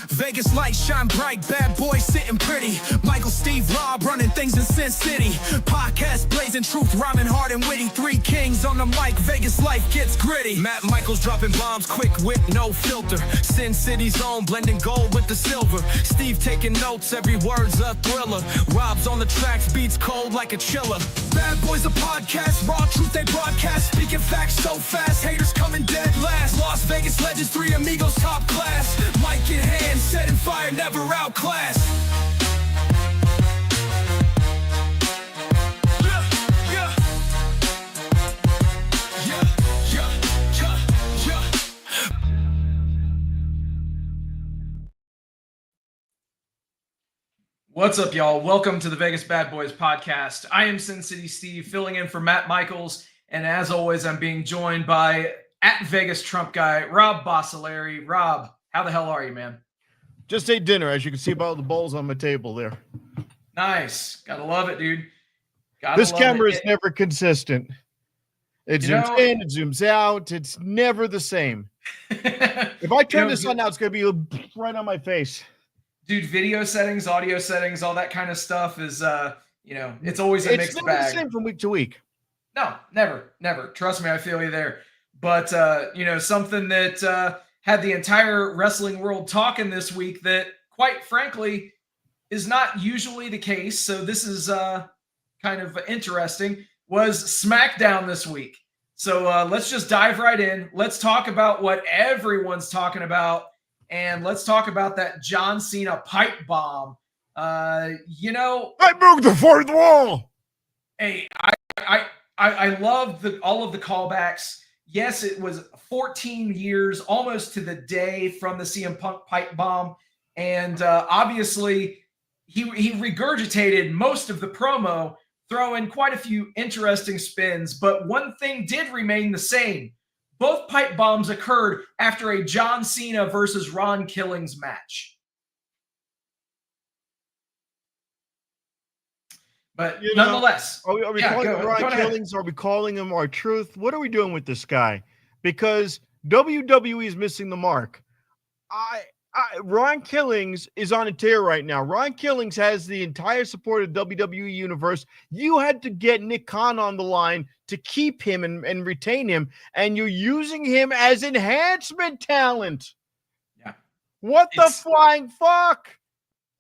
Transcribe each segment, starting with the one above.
Vegas lights shine bright, bad boys sitting pretty. Michael, Steve, Rob running things in Sin City. Podcast blazing truth, rhyming hard and witty. Three kings on the mic, Vegas life gets gritty. Matt Michaels dropping bombs, quick wit, no filter. Sin City's own, blending gold with the silver. Steve taking notes, every word's a thriller. Rob's on the tracks, beats cold like a chiller. Bad Boys a podcast, raw truth they broadcast. Speaking facts so fast, haters coming dead last. Las Vegas legends, three amigos top class. Mic in hand, setting fire, never outclassed. What's up, y'all? Welcome to the Vegas Bad Boys podcast. I am Sin City Steve, filling in for Matt Michaels, and as always, I'm being joined by @Vegas Trump guy Rob Bossoleri. Rob, how the hell are you, man? Just ate dinner, as you can see by all the bowls on my table there. Nice. Gotta love it, dude. This camera is never consistent. It zooms in, it zooms out. It's never the same. If I turn this on now, it's going to be right on my face. Dude, video settings, audio settings, all that kind of stuff is, it's always a mixed bag. It's never the same from week to week. No, never. Trust me, I feel you there. But, something that had the entire wrestling world talking this week that, quite frankly, is not usually the case. So this is kind of interesting, was SmackDown this week. So let's just dive right in. Let's talk about what everyone's talking about. And let's talk about that John Cena pipe bomb. I broke the fourth wall. Hey, I love all of the callbacks. Yes, it was 14 years, almost to the day from the CM Punk pipe bomb. And obviously, he regurgitated most of the promo, throwing quite a few interesting spins. But one thing did remain the same. Both pipe bombs occurred after a John Cena versus Ron Killings match. But nonetheless. Are we calling him Ron Killings? Are we calling him R-Truth? What are we doing with this guy? Because WWE is missing the mark. Ron Killings is on a tear right now. Ron Killings has the entire support of WWE Universe. You had to get Nick Khan on the line to keep him and retain him, and you're using him as enhancement talent. Yeah. What the flying fuck?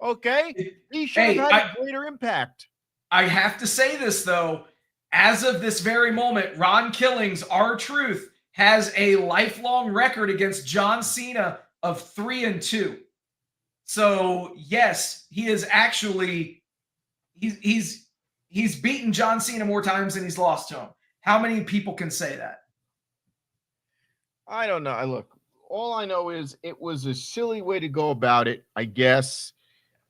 Okay? He should have had a greater impact. I have to say this, though. As of this very moment, Ron Killings, R-Truth, has a lifelong record against John Cena of 3-2. So yes, he is actually he's beaten John Cena more times than he's lost to him. How many people can say that? I don't know. Look, all I know is it was a silly way to go about it, I guess.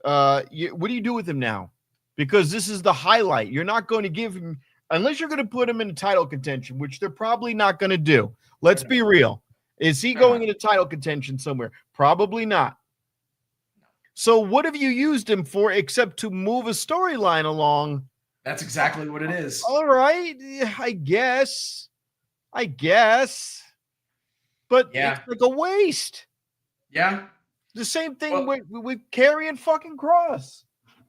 What do you do with him now? Because this is the highlight. You're not going to give him, unless you're going to put him in a title contention, which they're probably not going to do. Let's be real. Is he going into title contention somewhere? Probably not. So what have you used him for except to move a storyline along? That's exactly what it is. All right. I guess. But it's like a waste. Yeah. The same thing with Carrie and fucking Cross.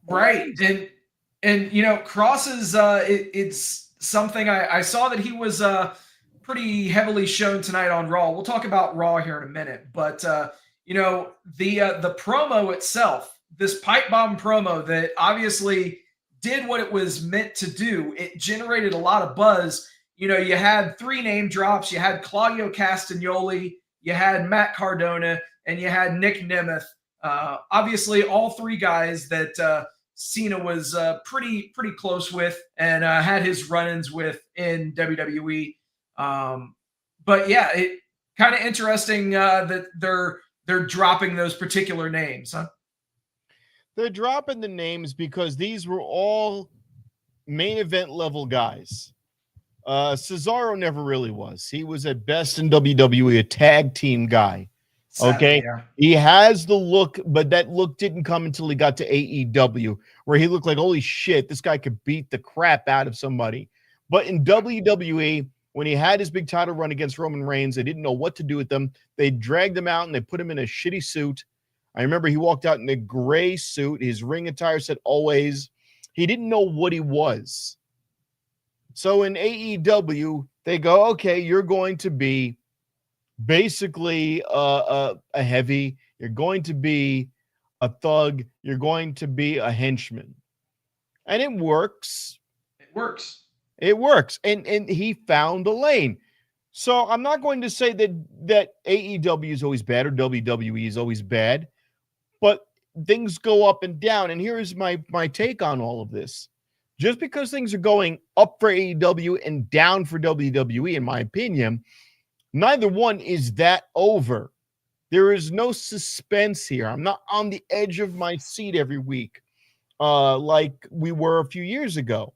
Right. And Cross is it's something I saw that he was pretty heavily shown tonight on Raw. We'll talk about Raw here in a minute, but the promo itself, this pipe bomb promo that obviously did what it was meant to do. It generated a lot of buzz. You had three name drops. You had Claudio Castagnoli, you had Matt Cardona, and you had Nick Nemeth. Obviously, all three guys that Cena was pretty close with and had his run-ins with in WWE. But yeah, it kind of interesting that they're dropping those particular names, huh? They're dropping the names because these were all main event level guys. Cesaro never really was. He was at best in WWE, a tag team guy. Okay. He has the look, but that look didn't come until he got to AEW, where he looked like, holy shit, this guy could beat the crap out of somebody. But in WWE, when he had his big title run against Roman Reigns, they didn't know what to do with them. They dragged him out and they put him in a shitty suit. I remember he walked out in a gray suit. His ring attire said always. He didn't know what he was. So in AEW, they go, okay, you're going to be basically a heavy. You're going to be a thug. You're going to be a henchman. And it works. It works. It works. And he found a lane. So I'm not going to say that AEW is always bad or WWE is always bad, but things go up and down. And here's my take on all of this. Just because things are going up for AEW and down for WWE, in my opinion, neither one is that over. There is no suspense here. I'm not on the edge of my seat every week like we were a few years ago.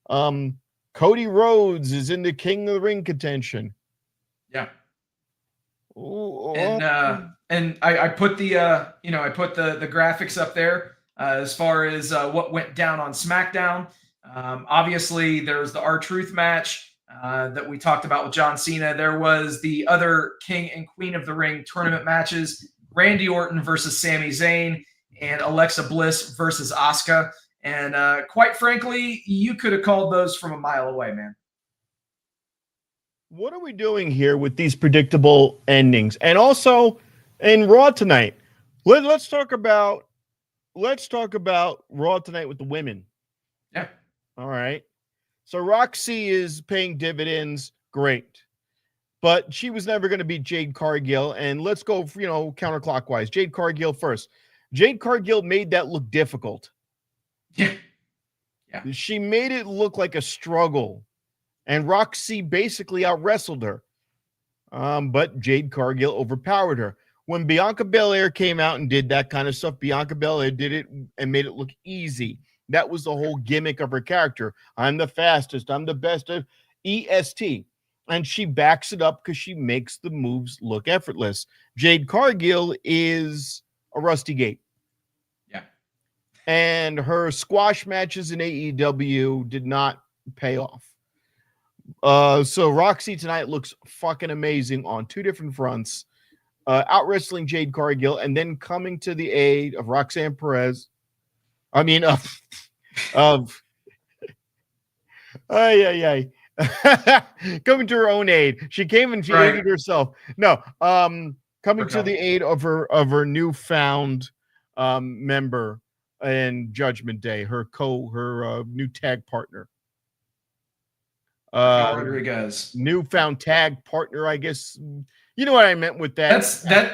Cody Rhodes is in the King of the Ring contention. Yeah. Ooh, And I put the I put the graphics up there as far as what went down on SmackDown. Obviously, there's the R-Truth match that we talked about with John Cena. There was the other King and Queen of the Ring tournament matches: Randy Orton versus Sami Zayn and Alexa Bliss versus Asuka. And quite frankly, you could have called those from a mile away, man. what are we doing here with these predictable endings? And also in Raw tonight, let's talk about Raw tonight with the women. Yeah. All right. So Roxy is paying dividends. Great. But she was never going to beat Jade Cargill. And let's go, counterclockwise. Jade Cargill first. Jade Cargill made that look difficult. Yeah. She made it look like a struggle. And Roxy basically out-wrestled her. But Jade Cargill overpowered her. When Bianca Belair came out and did that kind of stuff, Bianca Belair did it and made it look easy. That was the whole gimmick of her character. I'm the fastest. I'm the best of EST. And she backs it up because she makes the moves look effortless. Jade Cargill is a rusty gate. Yeah. And her squash matches in AEW did not pay off. So Roxy tonight looks fucking amazing on two different fronts. Out wrestling Jade Cargill and then coming to the aid of Roxanne Perez. I mean, coming to her own aid. She came and she aided herself. No, coming to the aid of her newfound member in Judgment Day, her new tag partner. Rodriguez. Newfound tag partner, I guess. You know what I meant with that.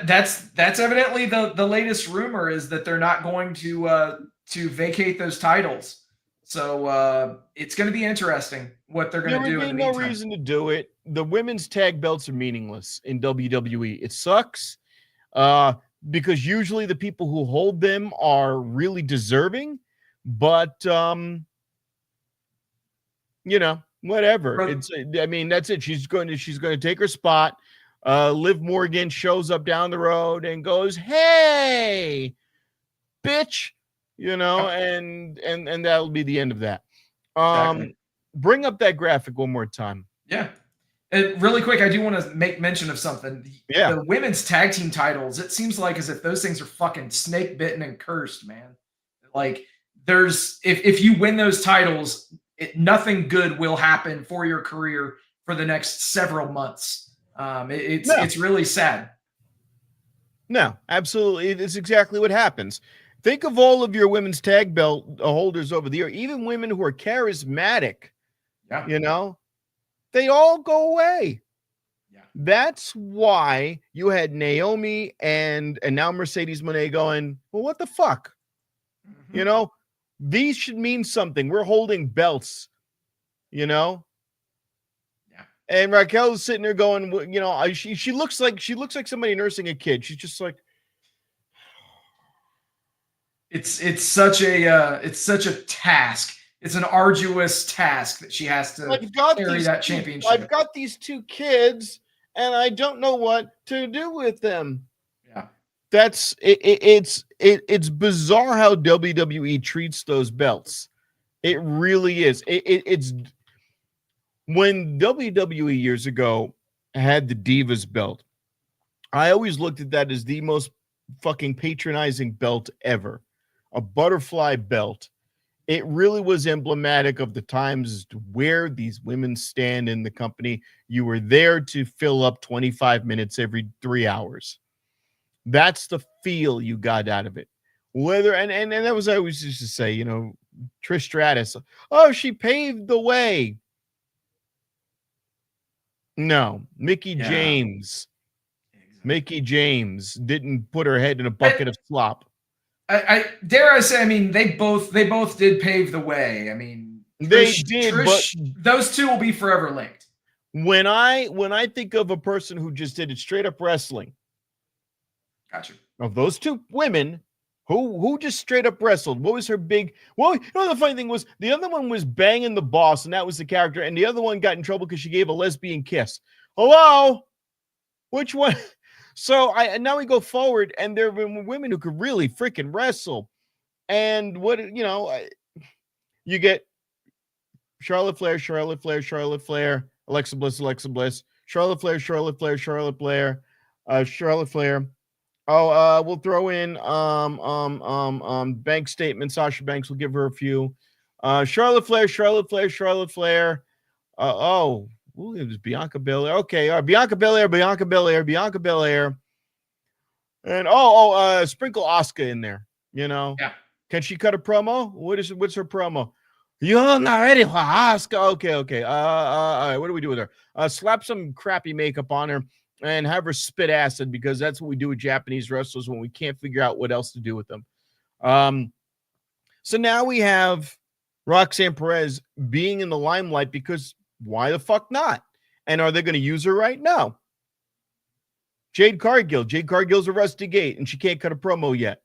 That's evidently the latest rumor is that they're not going to vacate those titles. So it's going to be interesting what they're going to do. There would be no reason to do it. The women's tag belts are meaningless in WWE. It sucks because usually the people who hold them are really deserving. But whatever. That's it. She's going to take her spot. Liv Morgan shows up down the road and goes, "Hey, bitch," and that'll be the end of that. Exactly. Bring up that graphic one more time. Yeah. Really quick, I do want to make mention of something. Yeah. The women's tag team titles, it seems like as if those things are fucking snake bitten and cursed, man. Like if you win those titles, nothing good will happen for your career for the next several months. It's really sad. No, absolutely. It's exactly what happens. Think of all of your women's tag belt holders over the year, even women who are charismatic. Yeah. They all go away. Yeah. That's why you had Naomi and now Mercedes Moné going, well, what the fuck? Mm-hmm. These should mean something. We're holding belts, Yeah. And Raquel's sitting there going, she looks like somebody nursing a kid. She's just like, it's such a task. It's an arduous task that she has to carry that championship. I've got these two kids, and I don't know what to do with them. Yeah, that's it's bizarre how WWE treats those belts. It really is. It's when WWE years ago had the Divas belt. I always looked at that as the most fucking patronizing belt ever, a butterfly belt. It really was emblematic of the times as to where these women stand in the company. You were there to fill up 25 minutes every 3 hours. That's the feel you got out of it. Whether and that was, I always used to say, you know, Trish Stratus, oh, she paved the way. No, Mickey James. Mickey James didn't put her head in a bucket of slop. I dare I say, I mean, they both did pave the way. I mean, Trish, but those two will be forever linked. When I think of a person who just did it straight up wrestling, gotcha. Of those two women who just straight up wrestled, what was her big? Well, you know, the funny thing was the other one was banging the boss, and that was the character, and the other one got in trouble because she gave a lesbian kiss. Hello, which one? So now we go forward, and there have been women who could really freaking wrestle. And what, you know, you get Charlotte Flair, Alexa Bliss, Charlotte Flair. Oh, we'll throw in bank statement. Sasha Banks, will give her a few. Charlotte Flair. It was Bianca Belair. Okay, Bianca Belair. And sprinkle Asuka in there. You know, yeah. Can she cut a promo? What's her promo? You're not ready for Asuka. Okay. All right. What do we do with her? Slap some crappy makeup on her and have her spit acid, because that's what we do with Japanese wrestlers when we can't figure out what else to do with them. So now we have Roxanne Perez being in the limelight, because why the fuck not? And are they going to use her right? No. Jade Cargill's a rusty gate, and she can't cut a promo yet.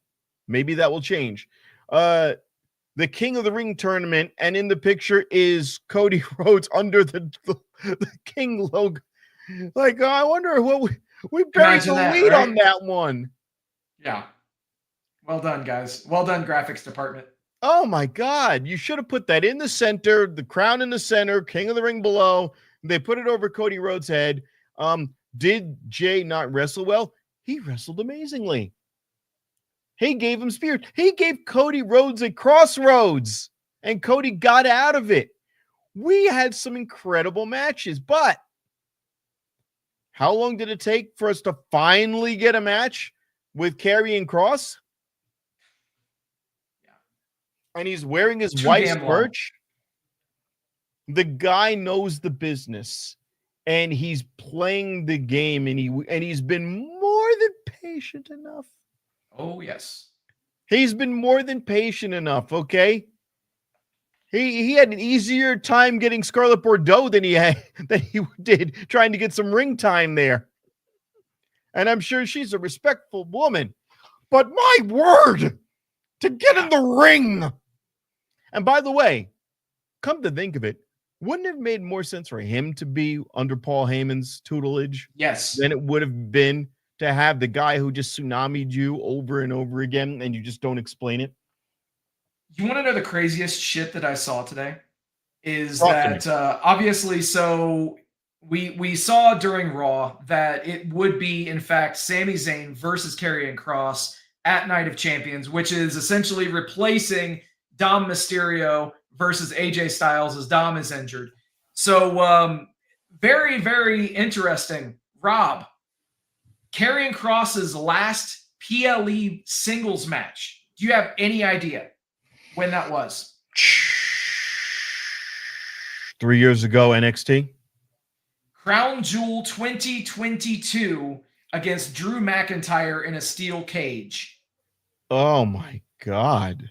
Maybe that will change. The King of the Ring tournament, and in the picture is Cody Rhodes under the King logo. Like, I wonder what we buried the lead on that one. Yeah. Well done, guys. Well done, graphics department. Oh my God. You should have put that in the center, the crown in the center, King of the Ring below. They put it over Cody Rhodes' head. Did Jay not wrestle well? He wrestled amazingly. He gave him spears. He gave Cody Rhodes a crossroads, and Cody got out of it. We had some incredible matches, but how long did it take for us to finally get a match with Karrion Kross? And he's wearing his wife's merch. The guy knows the business, and he's playing the game, and he's been more than patient enough. Oh, yes. He's been more than patient enough, okay? He had an easier time getting Scarlett Bordeaux than he did trying to get some ring time there. And I'm sure she's a respectful woman. But my word, to get in the ring. And by the way, come to think of it, wouldn't it have made more sense for him to be under Paul Heyman's tutelage? Yes. Than it would have been to have the guy who just tsunami'd you over and over again, and you just don't explain it? You want to know the craziest shit that I saw today? Is that obviously, so we saw during Raw that it would be, in fact, Sami Zayn versus Karrion Kross at Night of Champions, which is essentially replacing Dom Mysterio versus AJ Styles as Dom is injured. So very, very interesting. Rob, Karrion Kross's last PLE singles match. Do you have any idea when that was? 3 years ago, NXT. Crown Jewel 2022 against Drew McIntyre in a steel cage. Oh my God.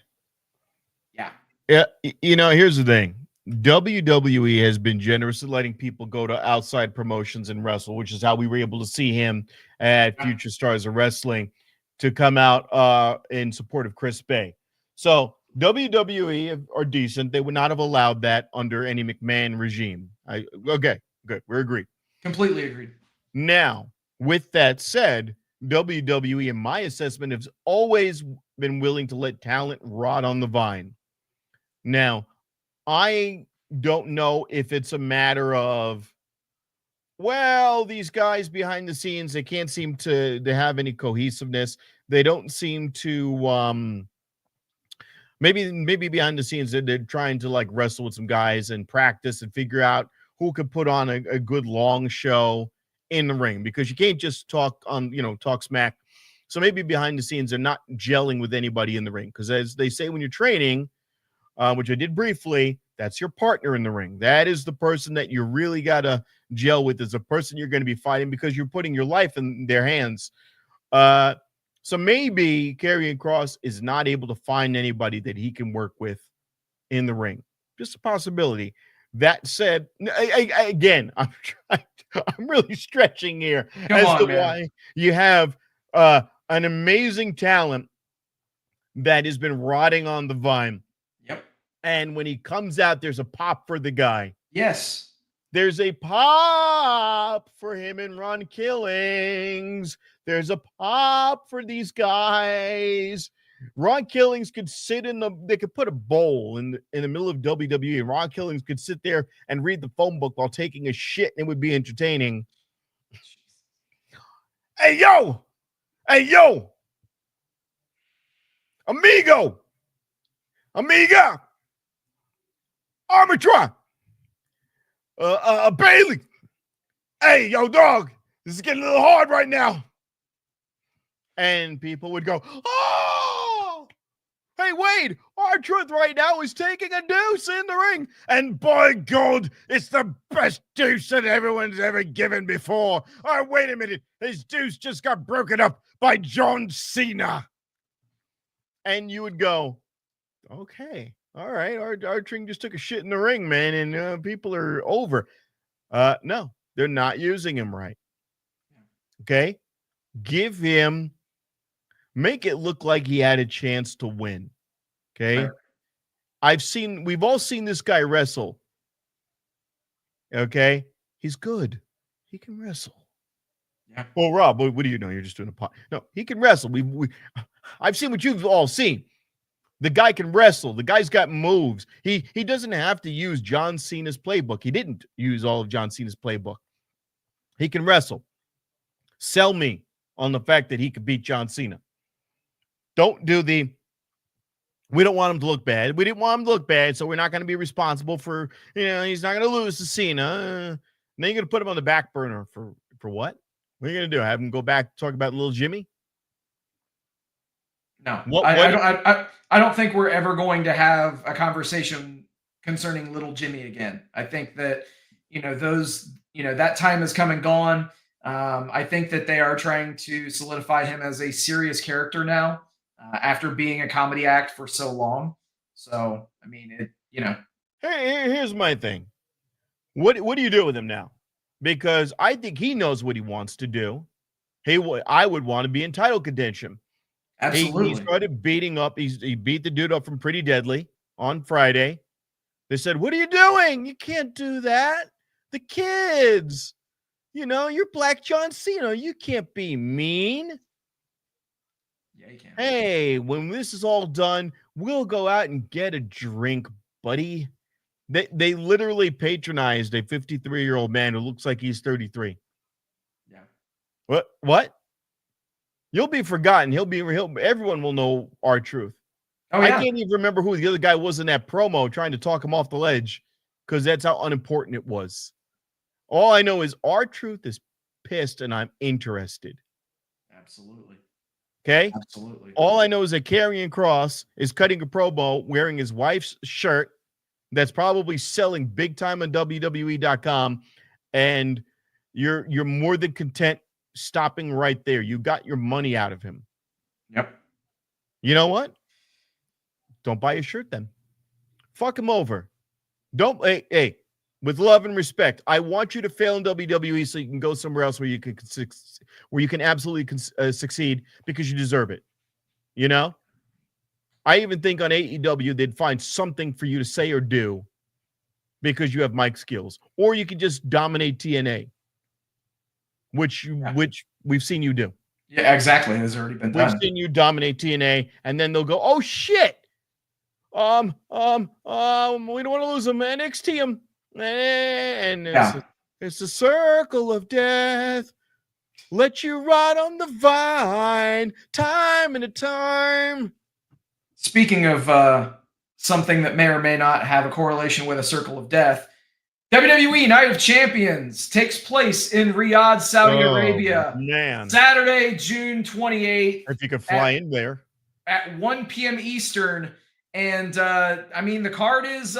Yeah. You know, here's the thing. WWE has been generous in letting people go to outside promotions and wrestle, which is how we were able to see him at Future Stars of Wrestling to come out in support of Chris Bay. So WWE are decent. They would not have allowed that under any McMahon regime. Okay, good. We're agreed. Completely agreed. Now, with that said, WWE, in my assessment, has always been willing to let talent rot on the vine. Now, I don't know if it's a matter of well, these guys behind the scenes, they can't seem to have any cohesiveness. They don't seem to maybe behind the scenes they're trying to like wrestle with some guys and practice and figure out who could put on a good long show in the ring, because you can't just talk smack. So maybe behind the scenes they're not gelling with anybody in the ring, because as they say when you're training, which I did briefly, that's your partner in the ring. That is the person that you really got to gel with, is a person you're going to be fighting, because you're putting your life in their hands. So maybe Karrion Kross is not able to find anybody that he can work with in the ring. Just a possibility. That said, again, I'm really stretching here why you have an amazing talent that has been rotting on the vine. Yep. And when he comes out, there's a pop for the guy. Yes. There's a pop for him and Ron Killings. There's a pop for these guys. Ron Killings could sit they could put a bowl in the middle of WWE, and Ron Killings could sit there and read the phone book while taking a shit, and it would be entertaining. Hey, yo! Amigo! Amiga! Arbitra! Bailey! Hey, yo, dog! This is getting a little hard right now. And people would go, oh! Hey, Wade, R-Truth right now is taking a deuce in the ring. And by God, it's the best deuce that everyone's ever given before. Oh, wait a minute. His deuce just got broken up by John Cena. And you would go, okay, all right. R-Truth just took a shit in the ring, man, and people are over. No, they're not using him right. Okay? Give him, make it look like he had a chance to win. Okay? Sure. We've all seen this guy wrestle. Okay? He's good. He can wrestle. Yeah. Well, Rob, what do you know? You're just doing a pot. No, he can wrestle. I've seen what you've all seen. The guy can wrestle. The guy's got moves. He doesn't have to use John Cena's playbook. He didn't use all of John Cena's playbook. He can wrestle. Sell me on the fact that he could beat John Cena. Don't do we don't want him to look bad. We didn't want him to look bad, so we're not going to be responsible for, he's not going to lose to Cena. And then you're going to put him on the back burner for what? What are you going to do? Have him go back talk about little Jimmy? No, I don't think we're ever going to have a conversation concerning little Jimmy again. I think that, that time has come and gone. I think that they are trying to solidify him as a serious character now, after being a comedy act for so long. So, I mean, Here's my thing. What do you do with him now? Because I think he knows what he wants to do. I would want to be in title contention. Absolutely. He started beating up. He beat the dude up from Pretty Deadly on Friday. They said, what are you doing? You can't do that. The kids. You're Black John Cena. You can't be mean. Yeah, you can. Hey, when this is all done, we'll go out and get a drink, buddy. They literally patronized a 53-year-old man who looks like he's 33. Yeah. What? You'll be forgotten. Everyone will know R-Truth. Oh, yeah. I can't even remember who the other guy was in that promo trying to talk him off the ledge, because that's how unimportant it was. All I know is R-Truth is pissed and I'm interested. Absolutely. Okay? Absolutely. All I know is that Karrion Kross is cutting a promo wearing his wife's shirt that's probably selling big time on WWE.com, and you're more than content stopping right there. You got your money out of him. Yep. You know what? Don't buy his shirt then. Fuck him over. Don't, hey, with love and respect, I want you to fail in WWE so you can go somewhere else where you can absolutely succeed, because you deserve it. I even think on AEW they'd find something for you to say or do because you have mic skills, or you could just dominate TNA, which we've seen you do. Yeah, exactly. It's already been done. We've seen you dominate TNA, and then they'll go, oh shit. We don't want to lose him. NXT him. And It's the circle of death. Let you rot on the vine, time and a time. Speaking of something that may or may not have a correlation with a circle of death, WWE Night of Champions takes place in Riyadh, Saudi Arabia, man. Saturday, June 28th. If you could fly in there. At 1 p.m. Eastern. And I mean, the card's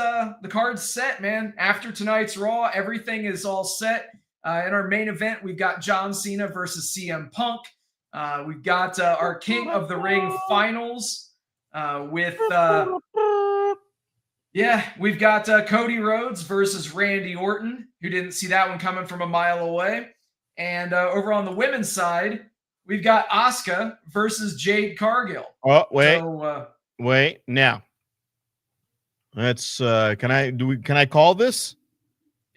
set, man. After tonight's Raw, everything is all set. In our main event, we've got John Cena versus CM Punk. We've got our King of the Ring finals with we've got Cody Rhodes versus Randy Orton, who didn't see that one coming from a mile away. And over on the women's side, we've got Asuka versus Jade Cargill. Oh, wait. Wait. Now. Let's can I call this?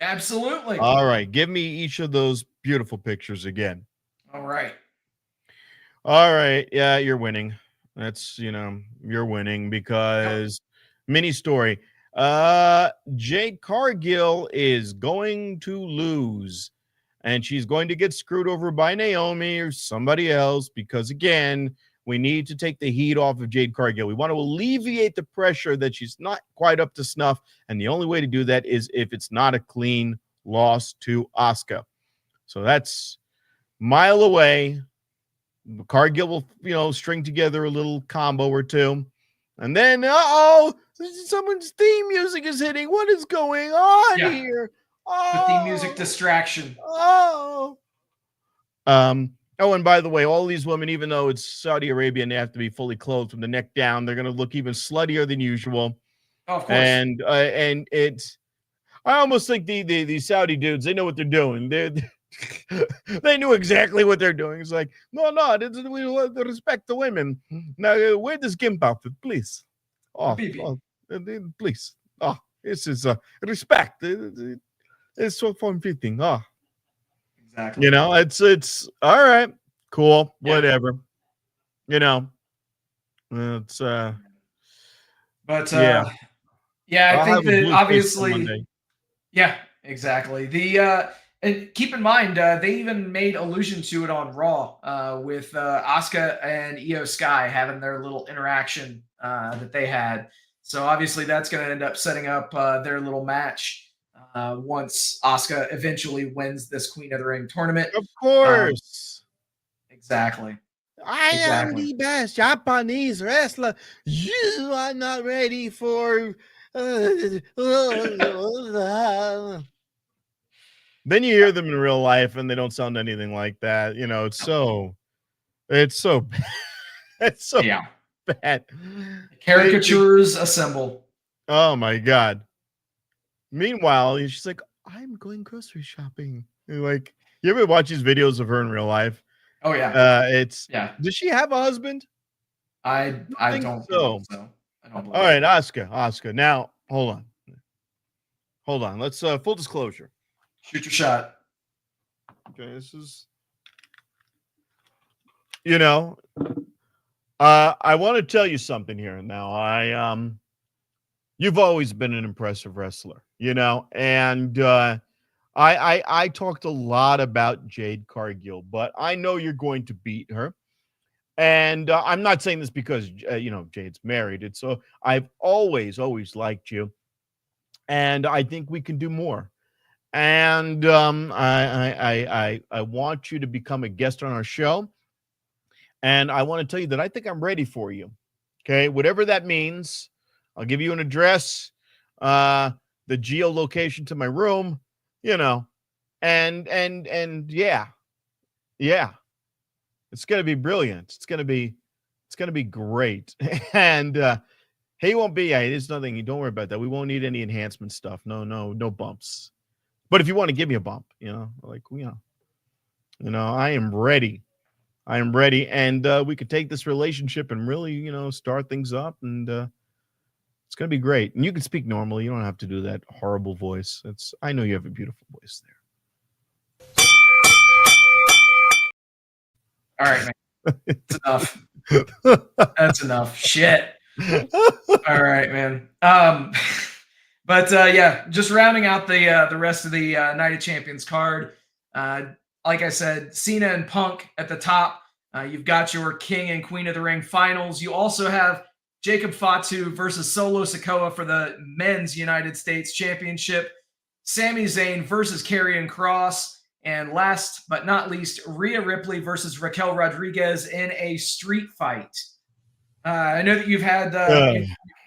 Absolutely. All right. Give me each of those beautiful pictures again. All right. All right. Yeah, you're winning. That's, you're winning because mini story. Jade Cargill is going to lose, and she's going to get screwed over by Naomi or somebody else because, again, we need to take the heat off of Jade Cargill. We want to alleviate the pressure that she's not quite up to snuff, and the only way to do that is if it's not a clean loss to Asuka. So that's mile away. Cargill will, string together a little combo or two. And then, someone's theme music is hitting. What is going on here? The theme music distraction. Oh, and by the way, all these women, even though it's Saudi Arabia and they have to be fully clothed from the neck down, they're going to look even sluttier than usual. Oh, of course. And it's, I almost think the Saudi dudes, they know what they're doing. They knew exactly what they're doing. It's like, no, we respect the women. Now, wear this gimp outfit, please. Please. Oh, this is respect. It's so fun-fitting. Oh, exactly. It's all right, cool, whatever. It's but I think that obviously, exactly. And keep in mind, they even made allusion to it on Raw with Asuka and Io Sky having their little interaction that they had. So obviously that's going to end up setting up their little match once Asuka eventually wins this Queen of the Ring tournament. Of course. Exactly. I am the best Japanese wrestler. You are not ready for... Then you hear them in real life and they don't sound anything like that. It's so bad. It's so bad. Caricatures assemble. Oh my God. Meanwhile, she's like, I'm going grocery shopping. Like, you ever watch these videos of her in real life? Oh yeah. Does she have a husband? I don't think so. I don't believe All right, Asuka. Now, hold on. Let's full disclosure. Shoot your shot. Okay, this is, I want to tell you something here. Now, you've always been an impressive wrestler, and I talked a lot about Jade Cargill, but I know you're going to beat her. And I'm not saying this because, Jade's married. It's so I've always liked you. And I think we can do more. And I want you to become a guest on our show. And I want to tell you that I think I'm ready for you. Okay, whatever that means. I'll give you an address, the geolocation to my room, and yeah. It's gonna be brilliant. It's gonna be great. And he won't be. There's nothing. Don't worry about that. We won't need any enhancement stuff. No bumps. But if you want to give me a bump, I am ready. And we could take this relationship and really, start things up, and it's gonna be great. And you can speak normally. You don't have to do that horrible voice. I know you have a beautiful voice there. All right, man. That's enough. That's enough. Shit. All right, man. But But yeah, just rounding out the rest of the Night of Champions card. Like I said, Cena and Punk at the top. You've got your King and Queen of the Ring finals. You also have Jacob Fatu versus Solo Sikoa for the Men's United States Championship. Sami Zayn versus Karrion Kross. And last but not least, Rhea Ripley versus Raquel Rodriguez in a street fight. I know that you've had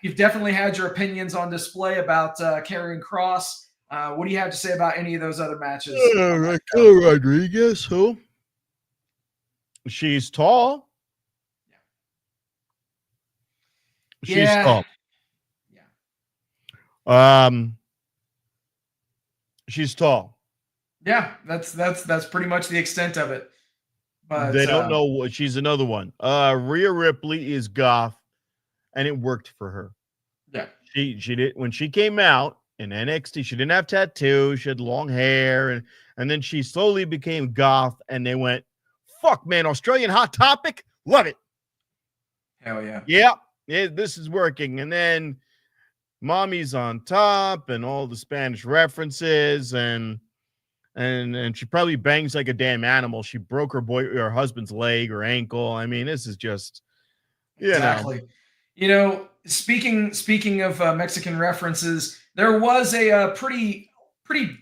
you've definitely had your opinions on display about Karrion Kross. What do you have to say about any of those other matches? Raquel Rodriguez, who? She's tall. She's tall. Yeah. She's tall. Yeah, that's pretty much the extent of it. But they don't know what she's another one. Rhea Ripley is goth, and it worked for her. Yeah. She did when she came out in NXT, she didn't have tattoos, she had long hair, and then she slowly became goth, and they went, fuck man, Australian Hot Topic, love it. Hell yeah. Yeah, this is working. And then Mommy's on Top and all the Spanish references, and she probably bangs like a damn animal. She broke her husband's leg or ankle. I mean, this is just, exactly. You know, speaking of Mexican references, there was a pretty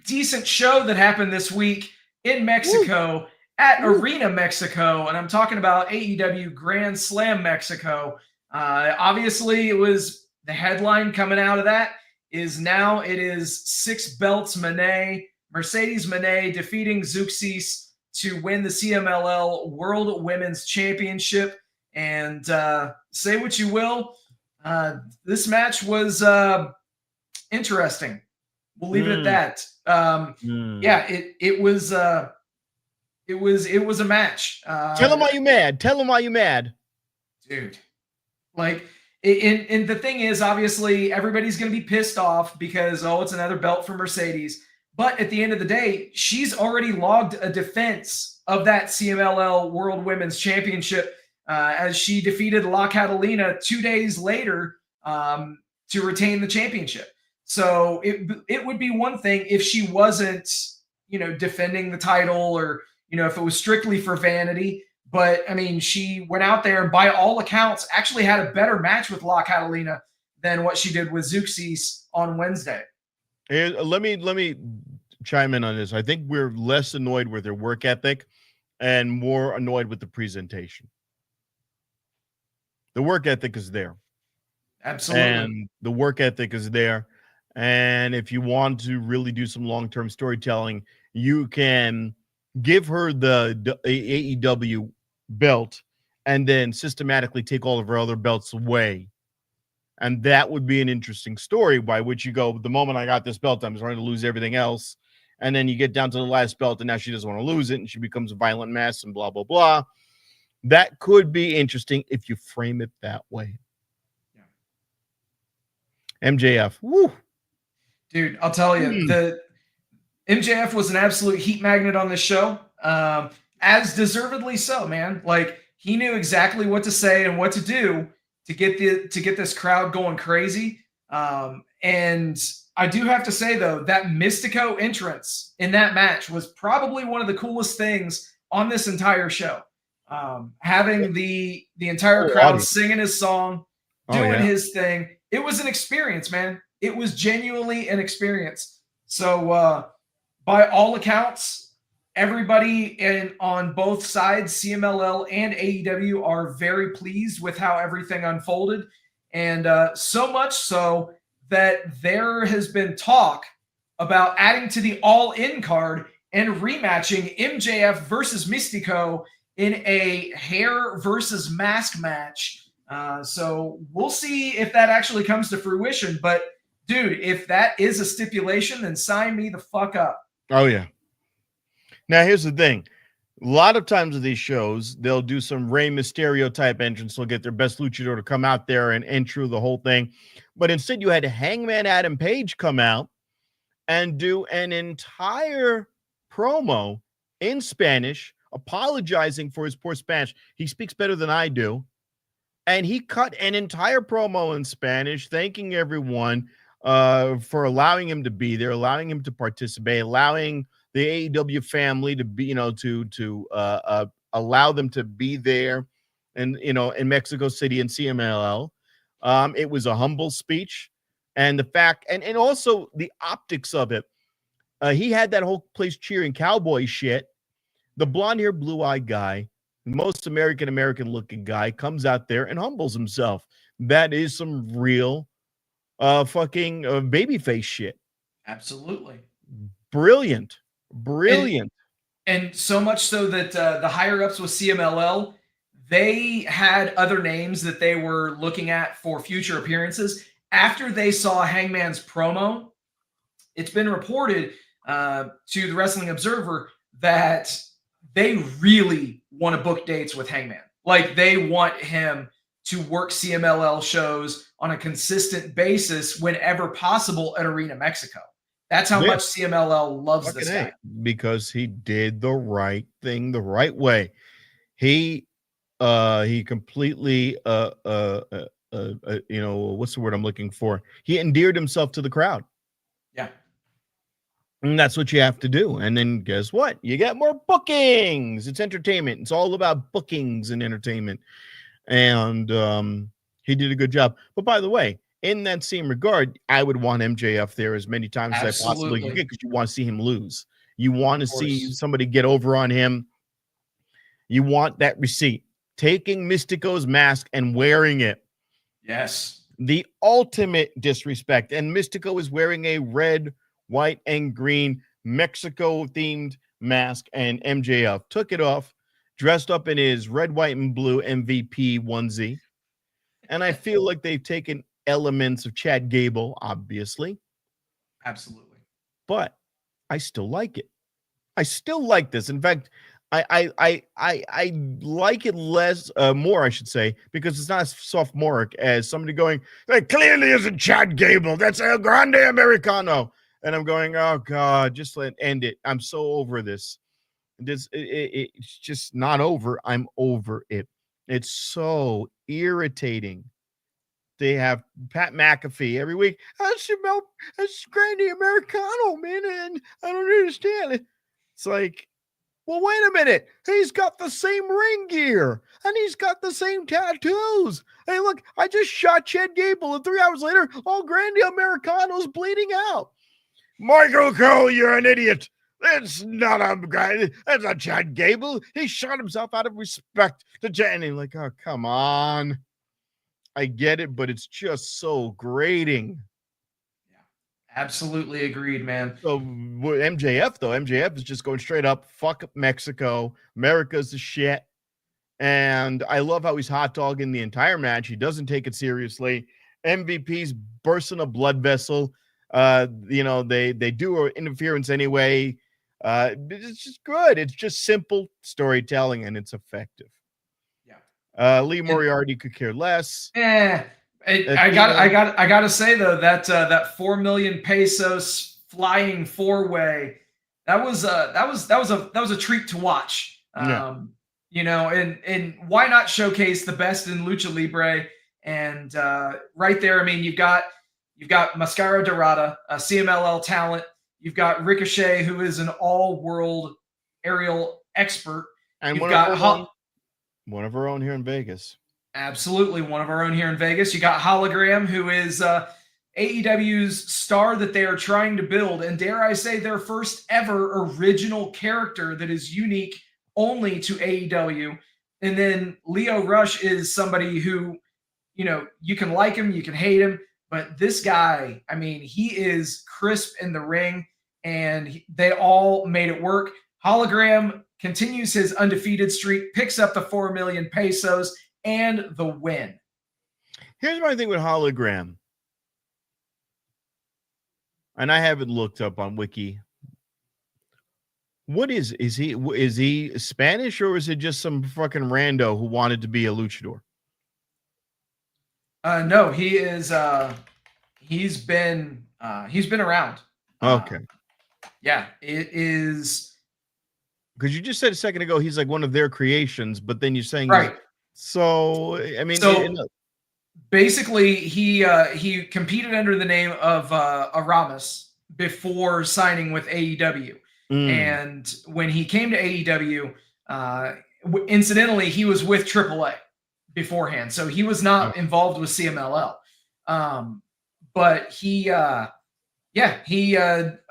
decent show that happened this week in Mexico at Arena Mexico, and I'm talking about AEW Grand Slam Mexico. Obviously, it was the headline coming out of that is now it is 6 belts Mercedes Moné defeating Zeuxis to win the CMLL World Women's Championship. And say what you will, this match was interesting. We'll leave it at that. Yeah, it was a match. Tell them why you mad. Tell them why you mad, dude. Like, and the thing is, obviously, everybody's going to be pissed off because it's another belt for Mercedes. But at the end of the day, she's already logged a defense of that CMLL World Women's Championship as she defeated La Catalina 2 days later to retain the championship. So it would be one thing if she wasn't, defending the title or, if it was strictly for vanity. But, I mean, she went out there and by all accounts actually had a better match with La Catalina than what she did with Zeuxis on Wednesday. Let me chime in on this. I think we're less annoyed with her work ethic and more annoyed with the presentation. The work ethic is there. Absolutely. And the work ethic is there. And if you want to really do some long-term storytelling, you can give her the AEW belt and then systematically take all of her other belts away. And that would be an interesting story by which you go, the moment I got this belt, I'm trying to lose everything else. And then you get down to the last belt and now she doesn't want to lose it and she becomes a violent mess and blah, blah, blah. That could be interesting if you frame it that way. Yeah. MJF. Woo. Dude, I'll tell you, the MJF was an absolute heat magnet on this show. As deservedly so, man. Like, he knew exactly what to say and what to do to get this crowd going crazy. And I do have to say, though, that Mystico entrance in that match was probably one of the coolest things on this entire show. Having the entire crowd singing his song, doing his thing. It was an experience, man. It was genuinely an experience. So by all accounts, everybody on both sides, CMLL and AEW, are very pleased with how everything unfolded. And so much so that there has been talk about adding to the all-in card and rematching MJF versus Mystico in a hair versus mask match. So we'll see if that actually comes to fruition. But, dude, if that is a stipulation, then sign me the fuck up. Oh, yeah. Now, here's the thing. A lot of times with these shows, they'll do some Rey Mysterio type entrance. They'll get their best luchador to come out there and intro the whole thing. But instead, you had Hangman Adam Page come out and do an entire promo in Spanish, apologizing for his poor Spanish. He speaks better than I do. And he cut an entire promo in Spanish, thanking everyone, for allowing him to be there, allowing him to participate, allowing the AEW family to be, to allow them to be there, and in Mexico City and CMLL. It was a humble speech, and the fact, and also the optics of it. He had that whole place cheering cowboy shit. The blonde hair, blue eyed guy, most American looking guy, comes out there and humbles himself. That is some real fucking babyface shit. Absolutely. Brilliant. And so much so that the higher ups with CMLL, they had other names that they were looking at for future appearances. After they saw Hangman's promo, it's been reported to the Wrestling Observer that they really want to book dates with Hangman. Like, they want him to work CMLL shows on a consistent basis whenever possible at Arena Mexico. That's how much CMLL loves this guy. Because he did the right thing the right way. He completely what's the word I'm looking for? He endeared himself to the crowd. Yeah. And that's what you have to do. And then guess what? You get more bookings. It's entertainment. It's all about bookings and entertainment. And he did a good job. But by the way, in that same regard, I would want MJF there as many times as I possibly can get, because you want to see him lose. You want to see somebody get over on him. You want that receipt. Taking Mystico's mask and wearing it. Yes. The ultimate disrespect. And Mystico is wearing a red, white, and green Mexico-themed mask, and MJF took it off, dressed up in his red, white, and blue MVP onesie. And I feel like they've taken elements of Chad Gable, obviously. Absolutely. But I still like it. I still like this. In fact, I like it more, I should say, because it's not as sophomoric as somebody going, that clearly isn't Chad Gable. That's El Grande Americano. And I'm going, oh God, just end it. I'm so over this. It's just not over. I'm over it. It's so irritating. They have Pat McAfee every week. That's Grandy Americano, man, and I don't understand it. It's like, well, wait a minute. He's got the same ring gear, and he's got the same tattoos. Hey, look, I just shot Chad Gable, and 3 hours later, all Grandy Americano's bleeding out. Michael Cole, you're an idiot. That's not a guy. That's not Chad Gable. He shot himself out of respect to Chad. And like, oh, come on. I get it, but it's just so grating. Yeah, absolutely agreed, man. So MJF is just going straight up, fuck Mexico. America's the shit. And I love how he's hot dogging the entire match. He doesn't take it seriously. MVP's bursting a blood vessel. They do interference anyway. It's just good. It's just simple storytelling, and it's effective. Lee Moriarty could care less. I gotta say though, that 4 million pesos flying 4-way, that was a treat to watch. And why not showcase the best in Lucha Libre? And right there, I mean, you've got Mascara Dorada, a CMLL talent. You've got Ricochet, who is an all-world aerial expert. And you've got one of our own here in Vegas. Absolutely, one of our own here in Vegas. You got Hologram, who is AEW's star that they are trying to build, and dare I say, their first ever original character that is unique only to AEW. And then Lio Rush is somebody who, you can like him, you can hate him, but this guy, I mean, he is crisp in the ring, and they all made it work. Hologram continues his undefeated streak, picks up the 4 million pesos and the win. Here's my thing with Hologram. And I haven't looked up on Wiki. What is he Spanish, or is it just some fucking rando who wanted to be a luchador? No, he is he's been around. Okay. Yeah, it is. Because you just said a second ago he's like one of their creations, but then you're saying right. So I mean, Basically, he competed under the name of Aramis before signing with AEW. Mm. And when he came to AEW, incidentally, he was with AAA beforehand, so he was not involved with CMLL. But he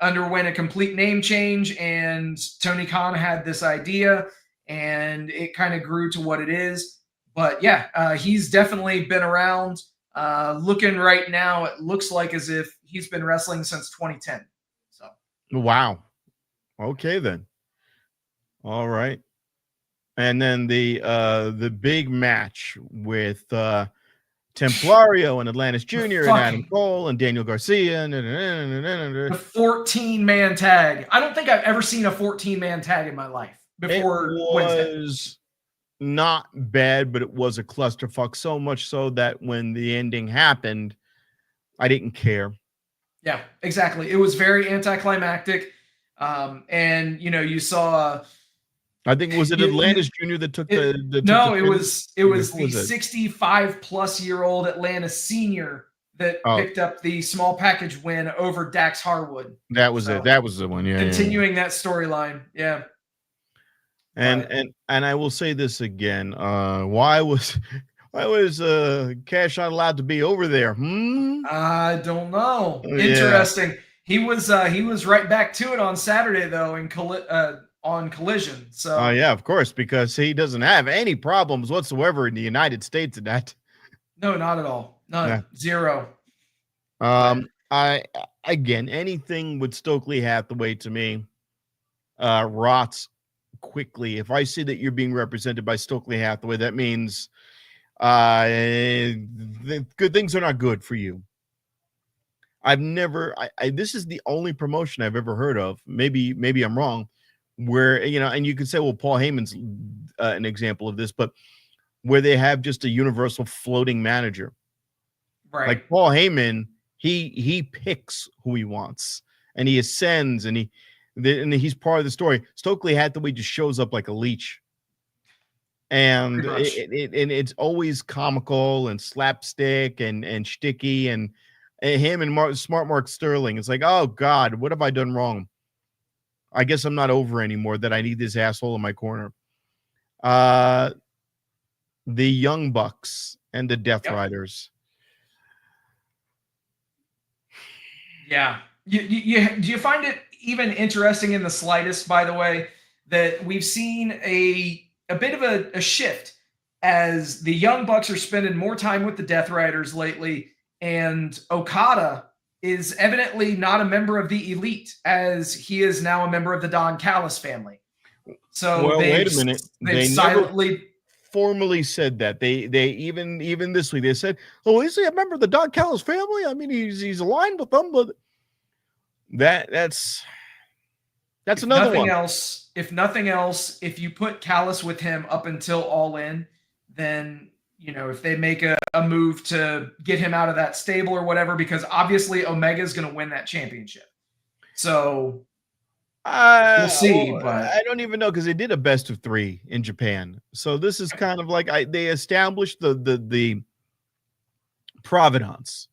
underwent a complete name change, and Tony Khan had this idea, and it kind of grew to what it is. But yeah, he's definitely been around. Looking right now, it looks like as if he's been wrestling since 2010. So Wow. Okay then. All right. And then the big match with Templario and Atlantis Jr. and Adam Cole and Daniel Garcia and the 14-man tag. I don't think I've ever seen a 14-man tag in my life before Wednesday. Was not bad, but it was a clusterfuck, so much so that when the ending happened, I didn't care. Yeah, exactly. It was very anticlimactic. And you saw I think was it Atlantis Jr. that took the it was the 65-plus-year-old Atlantis Senior that picked up the small package win over Dax Harwood. That was it. That was the one. Yeah. Continuing that storyline. Yeah. And I will say this again. Why was Cash not allowed to be over there? I don't know. Interesting. Yeah. He was right back to it on Saturday though on Collision. So yeah, of course, because he doesn't have any problems whatsoever in the United States in that. No, not at all. None. Yeah. Zero. I again, anything with Stokely Hathaway to me rots quickly. If I see that you're being represented by Stokely Hathaway, that means the good things are not good for you. I've never this is the only promotion I've ever heard of. Maybe I'm wrong, where and you could say, well, Paul Heyman's an example of this, but where they have just a universal floating manager. Right. Like Paul Heyman, he picks who he wants and he ascends and he's part of the story. Stokely Hathaway just shows up like a leech. And it's always comical and slapstick and sticky and him and Smart Mark Sterling. It's like, oh God, what have I done wrong? I guess I'm not over anymore that I need this asshole in my corner. The Young Bucks and the Death Riders. Yeah. Do you find it even interesting in the slightest, by the way, that we've seen a bit of a shift as the Young Bucks are spending more time with the Death Riders lately, and Okada is evidently not a member of the Elite, as he is now a member of the Don Callis family. So wait a minute. They silently formally said that. They even this week they said, "Oh, is he a member of the Don Callis family? I mean, he's aligned with them, but that's another one." If nothing else, if you put Callis with him up until All In, then if they make a move to get him out of that stable or whatever, because obviously Omega is going to win that championship. So we'll see. But I don't even know, because they did a best of 3 in Japan. So this is kind of like they established the provenance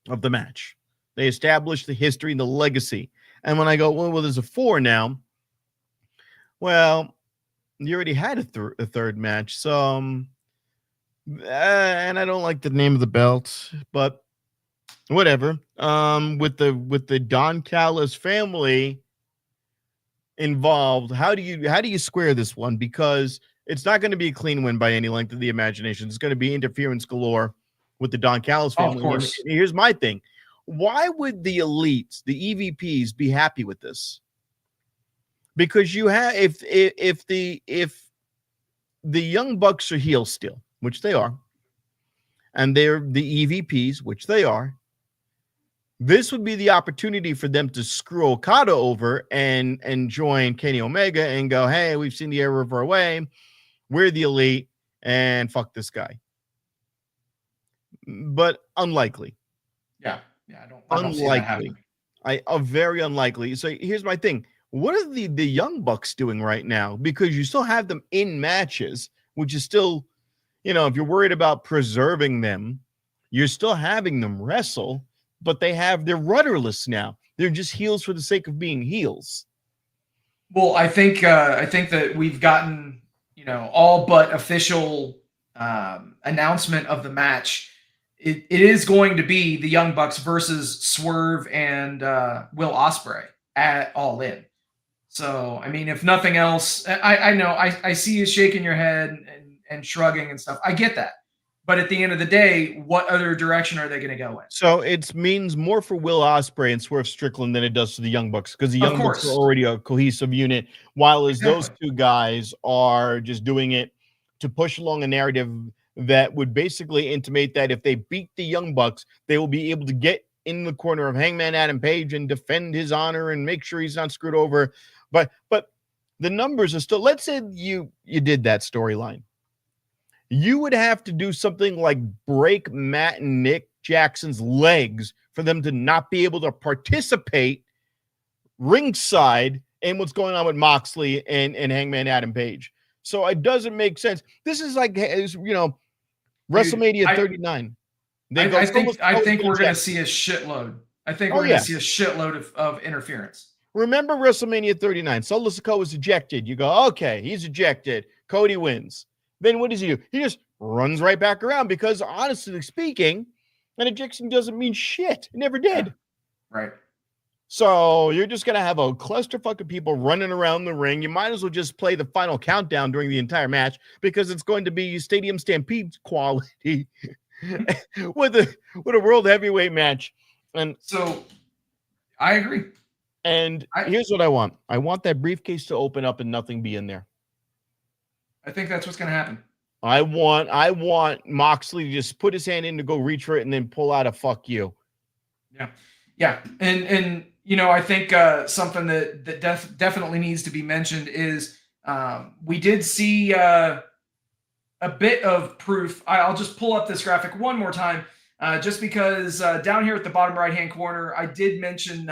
of the match. They established the history and the legacy. And when I go, well, there's a 4 now. Well, you already had a third match. So, and I don't like the name of the belt, but whatever. With the Don Callis family involved, how do you square this one? Because it's not going to be a clean win by any length of the imagination. It's going to be interference galore with the Don Callis family. Of course. And here's my thing. Why would the elites, the EVPs, be happy with this? Because you have if the Young Bucks are heel still, which they are, and they're the EVPs, which they are, this would be the opportunity for them to screw Okada over and join Kenny Omega and go, hey, we've seen the error of our way. We're the elite and fuck this guy. But unlikely. Yeah, I don't see that happening. Very unlikely. So here's my thing. What are the Young Bucks doing right now? Because you still have them in matches, which is still, if you're worried about preserving them, you're still having them wrestle, but they're rudderless now. They're just heels for the sake of being heels. Well, I think that we've gotten, all but official announcement of the match. It is going to be the Young Bucks versus Swerve and Will Ospreay at All In. So, I mean, if nothing else, I know I see you shaking your head and shrugging and stuff. I get that. But at the end of the day, what other direction are they going to go in? So it means more for Will Ospreay and Swerve Strickland than it does to the Young Bucks, because the Young Bucks are already a cohesive unit, while those two guys are just doing it to push along a narrative that would basically intimate that if they beat the Young Bucks, they will be able to get in the corner of Hangman Adam Page and defend his honor and make sure he's not screwed over. But the numbers are still, let's say you did that storyline. You would have to do something like break Matt and Nick Jackson's legs for them to not be able to participate ringside in what's going on with Moxley and Hangman Adam Page. So it doesn't make sense. This is like, WrestleMania 39. I think we're going to see a shitload. I think we're going to see a shitload of interference. Remember WrestleMania 39. Solo Sikoa was ejected. You go, okay, he's ejected. Cody wins. Then what does he do? He just runs right back around, because honestly speaking, an ejection doesn't mean shit. It never did. Yeah. Right. So you're just going to have a clusterfuck of people running around the ring. You might as well just play the final countdown during the entire match, because it's going to be Stadium Stampede quality with a world heavyweight match. And so I agree. And here's what I want. I want that briefcase to open up and nothing be in there. I think that's what's going to happen. I want Moxley to just put his hand in to go reach for it and then pull out a fuck you. Yeah. And I think something that definitely needs to be mentioned is we did see a bit of proof. I'll just pull up this graphic one more time, just because down here at the bottom right-hand corner, I did mention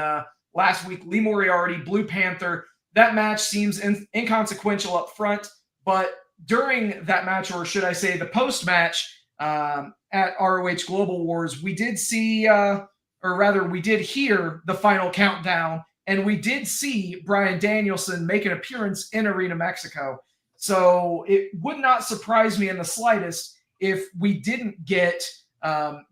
last week, Lee Moriarty, Blue Panther. That match seems inconsequential up front, but during that match, or should I say the post-match at ROH Global Wars, we did see, or rather we did hear the final countdown, and we did see Bryan Danielson make an appearance in Arena Mexico. So it would not surprise me in the slightest if we didn't get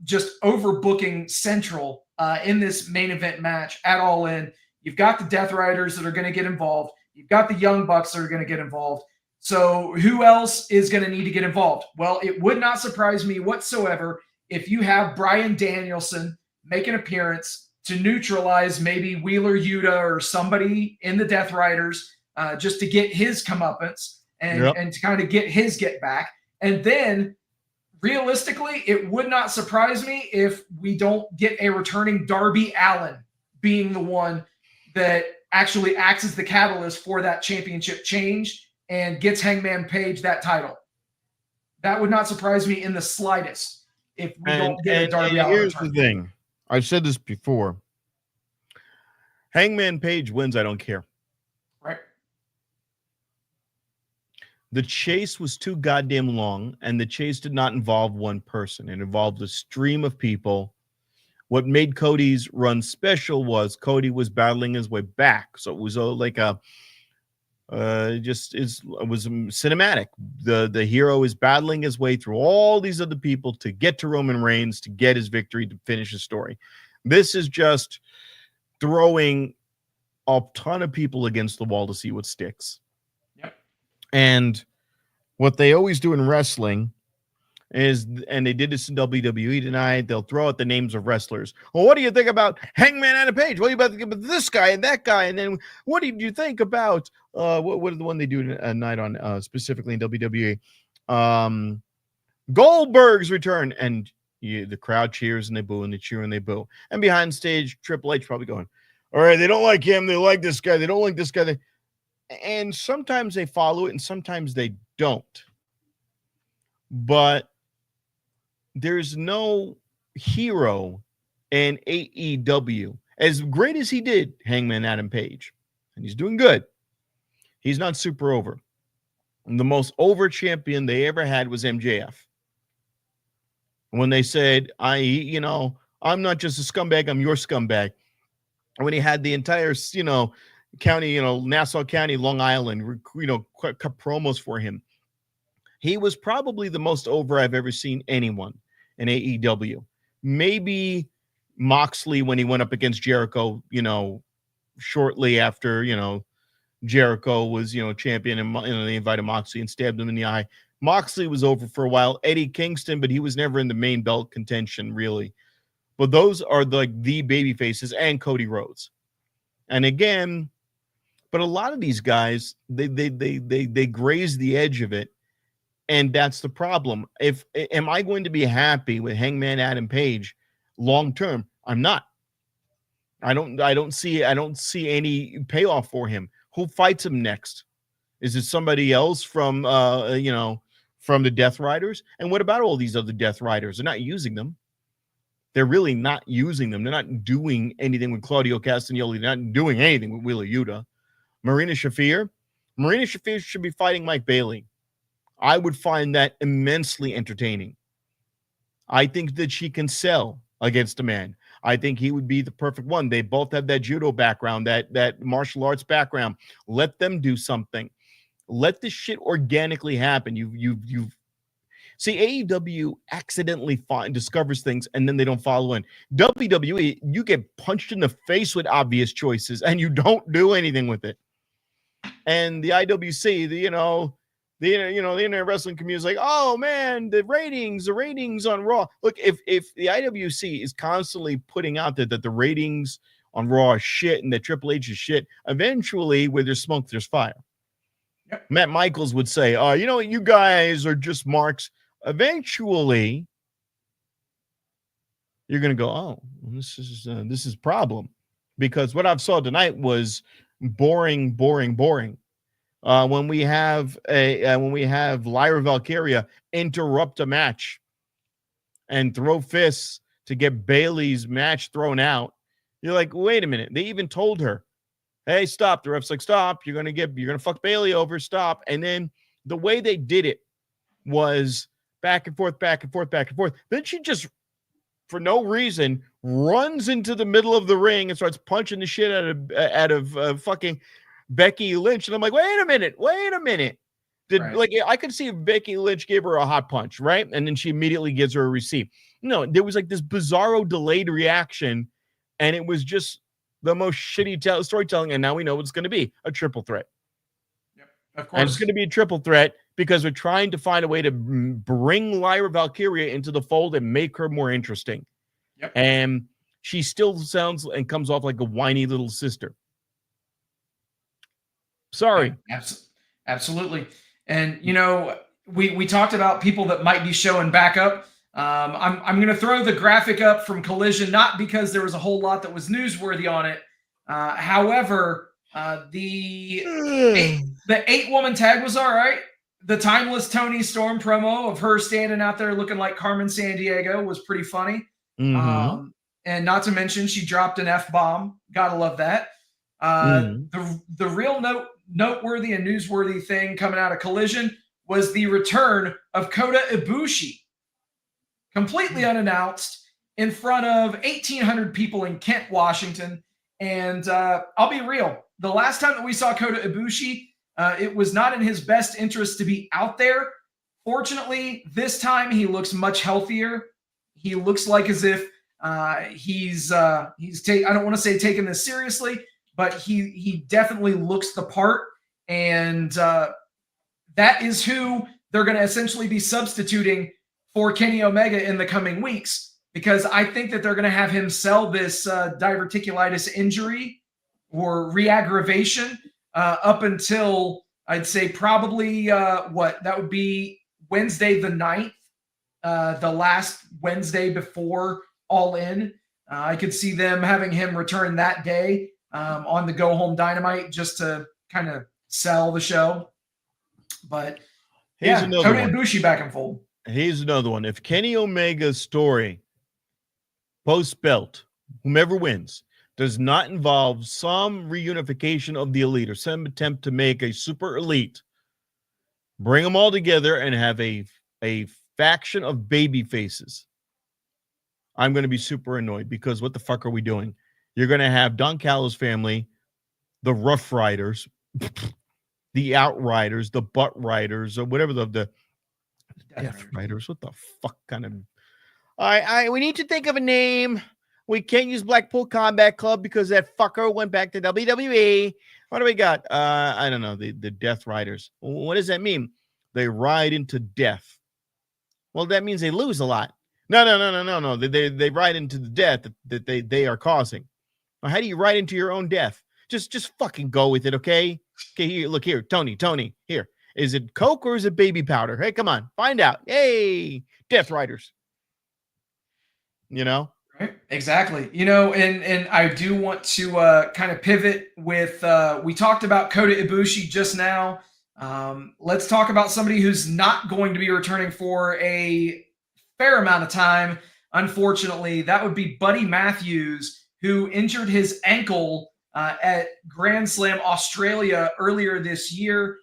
just overbooking Central in this main event match at All In. You've got the Death Riders that are going to get involved. You've got the Young Bucks that are going to get involved. So who else is going to need to get involved? Well, it would not surprise me whatsoever if you have Bryan Danielson make an appearance to neutralize maybe Wheeler Yuta or somebody in the Death Riders, just to get his comeuppance and to kind of get his get back. And then realistically, it would not surprise me if we don't get a returning Darby Allin being the one that actually acts as the catalyst for that championship change and gets Hangman Page that title. That would not surprise me in the slightest if we don't get a Darby Allin. Here's the thing. I've said this before. Hangman Page wins, I don't care. Right. The chase was too goddamn long, and the chase did not involve one person. It involved a stream of people. What made Cody's run special was Cody was battling his way back. So it was like a it was cinematic. The hero is battling his way through all these other people to get to Roman Reigns, to get his victory, to finish his story. This is just throwing a ton of people against the wall to see what sticks. Yep. And what they always do in wrestling is, and they did this in WWE tonight, they'll throw out the names of wrestlers. Well, what do you think about Hangman Adam Page? What do you think about this guy and that guy? And then what did you think about what is the one they do tonight on specifically in WWE? Goldberg's return. And the crowd cheers and they boo, and they cheer and they boo. And behind stage, Triple H probably going, all right, they don't like him, they like this guy, they don't like this guy. And sometimes they follow it and sometimes they don't. But there's no hero in AEW. As great as he did, Hangman Adam Page, and he's doing good, he's not super over. And the most over champion they ever had was MJF. when they said, I'm not just a scumbag, I'm your scumbag. And when he had the entire, county, Nassau County, Long Island, cut promos for him. He was probably the most over I've ever seen anyone in AEW. Maybe Moxley when he went up against Jericho, shortly after, Jericho was, champion, and they invited Moxley and stabbed him in the eye. Moxley was over for a while. Eddie Kingston, but he was never in the main belt contention, really. But those are like the baby faces, and Cody Rhodes. And again, but a lot of these guys, they graze the edge of it. And that's the problem. Am I going to be happy with Hangman Adam Page long term? I'm not. I don't see any payoff for him. Who fights him next? Is it somebody else from from the Death Riders? And what about all these other Death Riders? They're not using them. They're really not using them. They're not doing anything with Claudio Castagnoli. They're not doing anything with Wheeler Yuta. Marina Shafir should be fighting Mike Bailey. I would find that immensely entertaining. I think that she can sell against a man. I think he would be the perfect one. They both have that judo background, that martial arts background. Let them do something. Let this shit organically happen. You've see, AEW accidentally discovers things and then they don't follow in. WWE, you get punched in the face with obvious choices and you don't do anything with it. And the IWC, the internet wrestling community is like, oh man, the ratings on Raw. Look, if the IWC is constantly putting out that the ratings on Raw are shit and that Triple H is shit, eventually where there's smoke, there's fire. Yep. Matt Michaels would say, you guys are just marks. Eventually, you're going to go, oh, this is a problem. Because what I've saw tonight was boring. When we have Lyra Valkyria interrupt a match and throw fists to get Bailey's match thrown out, you're like, wait a minute. They even told her, hey, stop. The ref's like, stop. You're gonna fuck Bailey over. Stop. And then the way they did it was back and forth. Then she just, for no reason, runs into the middle of the ring and starts punching the shit out of fucking Becky Lynch. And I'm like, wait a minute. I could see if Becky Lynch gave her a hot punch, right? And then she immediately gives her a receipt. No, there was like this bizarro delayed reaction, and it was just the most shitty storytelling. And now we know what it's going to be, a triple threat. Yep, of course. And it's going to be a triple threat because we're trying to find a way to bring Lyra Valkyria into the fold and make her more interesting. Yep. And she still sounds and comes off like a whiny little sister. Sorry. Absolutely. And, we talked about people that might be showing back up. I'm going to throw the graphic up from Collision, not because there was a whole lot that was newsworthy on it. However, the 8-woman tag was all right. The Timeless Tony Storm promo of her standing out there looking like Carmen Sandiego was pretty funny. Mm-hmm. And not to mention, she dropped an F-bomb. Gotta love that. The real noteworthy and newsworthy thing coming out of Collision was the return of Kota Ibushi, completely unannounced, in front of 1,800 people in Kent, Washington. And I'll be real, the last time that we saw Kota Ibushi, it was not in his best interest to be out there. Fortunately, this time he looks much healthier. He looks like as if he's I don't want to say taking this seriously, but he definitely looks the part, and that is who they're going to essentially be substituting for Kenny Omega in the coming weeks, because I think that they're going to have him sell this diverticulitis injury or re-aggravation up until, I'd say, probably that would be Wednesday the 9th, the last Wednesday before All In. I could see them having him return that day on the Go Home Dynamite just to kind of sell the show. But Here's Kota Ibushi back in fold. Here's another one. If Kenny Omega's story post-belt, whomever wins, does not involve some reunification of the elite or some attempt to make a super elite, bring them all together and have a faction of baby faces I'm going to be super annoyed because what the fuck are we doing? You're going to have Don Callis family, the Rough Riders, the Outriders, the Butt Riders, or whatever the Death Riders. What the fuck kind of? We need to think of a name. We can't use Blackpool Combat Club because that fucker went back to WWE. What do we got? I don't know. The Death Riders. What does that mean? They ride into death. Well, that means they lose a lot. No. They ride into the death that they are causing. Well, how do you ride into your own death? Just fucking go with it, okay? Okay, here, look here, Tony, here. Is it Coke or is it baby powder? Hey, come on, find out. Hey, Death Riders. You know? Right. Exactly. And I do want to kind of pivot with, we talked about Kota Ibushi just now. Let's talk about somebody who's not going to be returning for a fair amount of time. Unfortunately, that would be Buddy Matthews, who injured his ankle at Grand Slam Australia earlier this year,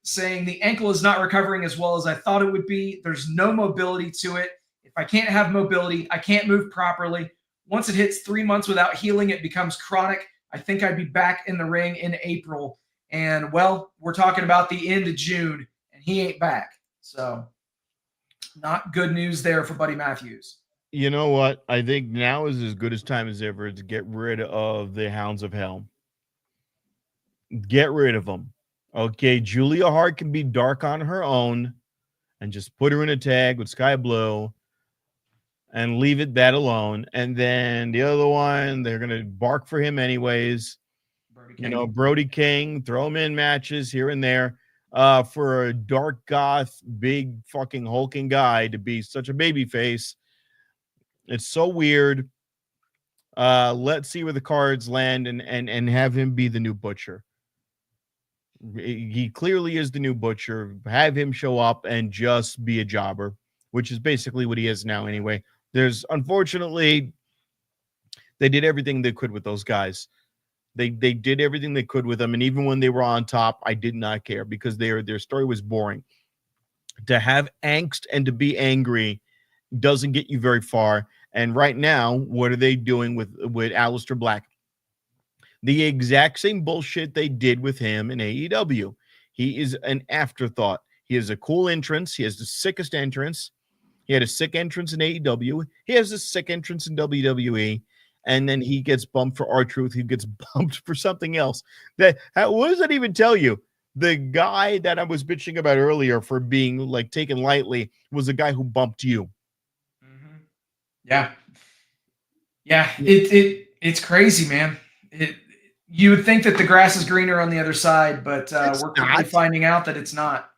saying the ankle is not recovering as well as I thought it would be. There's no mobility to it. If I can't have mobility, I can't move properly. Once it hits 3 months without healing, it becomes chronic. I think I'd be back in the ring in April. And, well, we're talking about the end of June, and he ain't back. So, not good news there for Buddy Matthews. You know what? I think now is as good as time as ever to get rid of the Hounds of Hell. Get rid of them. Okay, Julia Hart can be dark on her own and just put her in a tag with Sky Blue and leave it that alone. And then the other one, they're going to bark for him anyways. Brody King, throw him in matches here and there. For a dark goth, big fucking hulking guy to be such a baby face. It's so weird. Let's see where the cards land and have him be the new Butcher. He clearly is the new Butcher. Have him show up and just be a jobber, which is basically what he is now anyway. Unfortunately, they did everything they could with those guys. They did everything they could with them, and even when they were on top, I did not care because their story was boring. To have angst and to be angry doesn't get you very far. And right now, what are they doing with Aleister Black? The exact same bullshit they did with him in AEW. He is an afterthought. He has a cool entrance. He has the sickest entrance. He had a sick entrance in AEW. He has a sick entrance in WWE. And then he gets bumped for R-Truth. He gets bumped for something else. What does that even tell you? The guy that I was bitching about earlier for being like taken lightly was the guy who bumped you. Mm-hmm. Yeah. It's crazy, man. You would think that the grass is greener on the other side, but we're quickly finding out that it's not.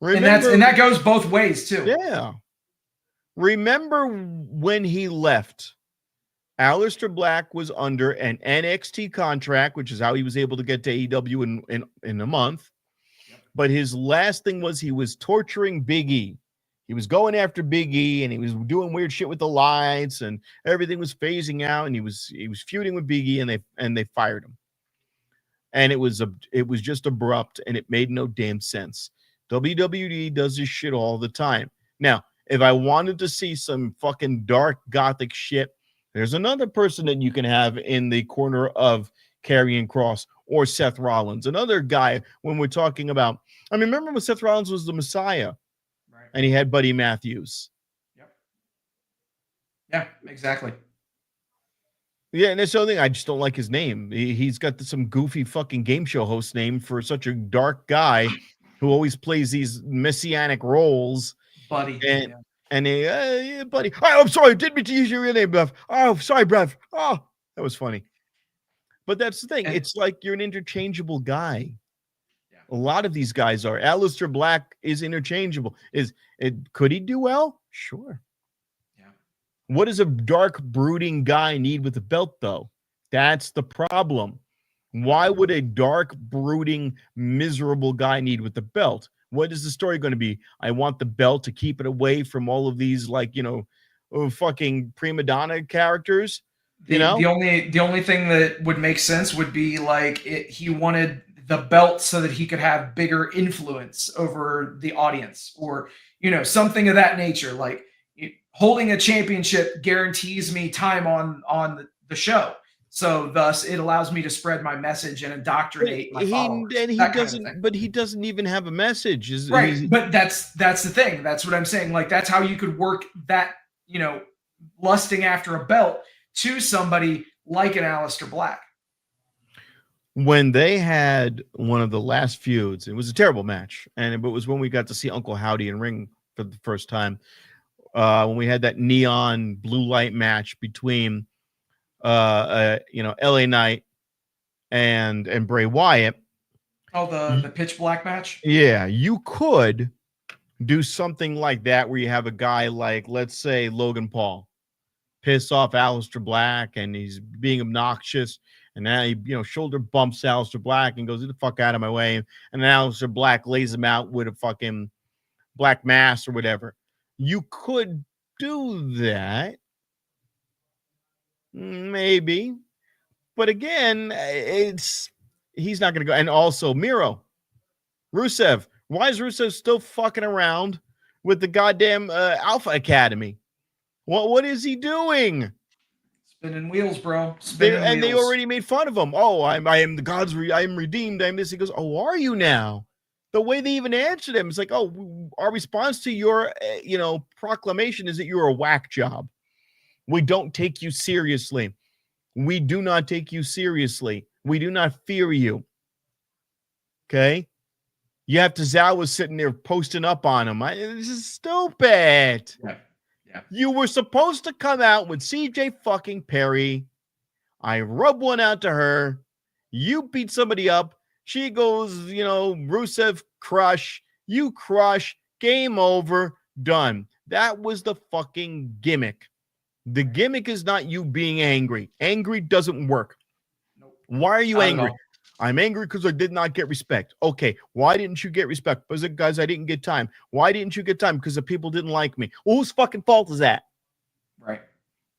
And that goes both ways too. Yeah. Remember when he left? Aleister Black was under an NXT contract, which is how he was able to get to AEW in a month. But his last thing was he was torturing Big E. He was going after Big E, and he was doing weird shit with the lights, and everything was phasing out, and he was feuding with Big E, and they fired him. And it was just abrupt, and it made no damn sense. WWE does this shit all the time. Now, if I wanted to see some fucking dark gothic shit, there's another person that you can have in the corner of Karrion Kross or Seth Rollins. Another guy when we're talking about, I mean, remember when Seth Rollins was the Messiah, right? And he had Buddy Matthews. Yep. Yeah, exactly. Yeah, and that's the other thing. I just don't like his name. He's got some goofy fucking game show host name for such a dark guy who always plays these messianic roles. Buddy. And yeah, buddy. Oh, I'm sorry. Didn't mean to use your real name, Brev. Oh, sorry, Brev. Oh, that was funny. But that's the thing. It's like you're an interchangeable guy. Yeah. A lot of these guys are. Aleister Black is interchangeable. Could he do well? Sure. Yeah. What does a dark, brooding guy need with a belt, though? That's the problem. Why would a dark, brooding, miserable guy need with the belt? What is the story going to be? I want the belt to keep it away from all of these, fucking prima donna characters. The only thing that would make sense would be he wanted the belt so that he could have bigger influence over the audience, or something of that nature. Like holding a championship guarantees me time on the show. So thus it allows me to spread my message and indoctrinate my followers. But he doesn't even have a message. Right. But that's the thing. That's what I'm saying. Like, that's how you could work that, lusting after a belt to somebody like an Aleister Black. When they had one of the last feuds, it was a terrible match. And it was when we got to see Uncle Howdy in ring for the first time. When we had that neon blue light match between LA Knight and Bray Wyatt. Oh, the pitch black match? Yeah, you could do something like that where you have a guy like, let's say, Logan Paul piss off Aleister Black and he's being obnoxious, and now he shoulder bumps Aleister Black and goes, get the fuck out of my way, and then Aleister Black lays him out with a fucking black mass or whatever. You could do that. Maybe. But again, he's not going to go. And also Miro, Rusev. Why is Rusev still fucking around with the goddamn Alpha Academy? What is he doing? Spinning wheels, bro. They already made fun of him. Oh, I am the gods. I am redeemed. I'm this. He goes, oh, are you now? The way they even answered him, it's like, oh, our response to your, proclamation is that you're a whack job. We don't take you seriously. We do not take you seriously. We do not fear you. Okay? You have Tozawa sitting there posting up on him. This is stupid. Yeah. You were supposed to come out with CJ fucking Perry. I rub one out to her. You beat somebody up. She goes, Rusev crush. You crush. Game over. Done. That was the fucking gimmick. The gimmick is not you being angry. Angry doesn't work. Nope. Why are you angry? I'm angry because I did not get respect. Okay, why didn't you get respect? Because I didn't get time. Why didn't you get time? Because the people didn't like me. Well, whose fucking fault is that? Right.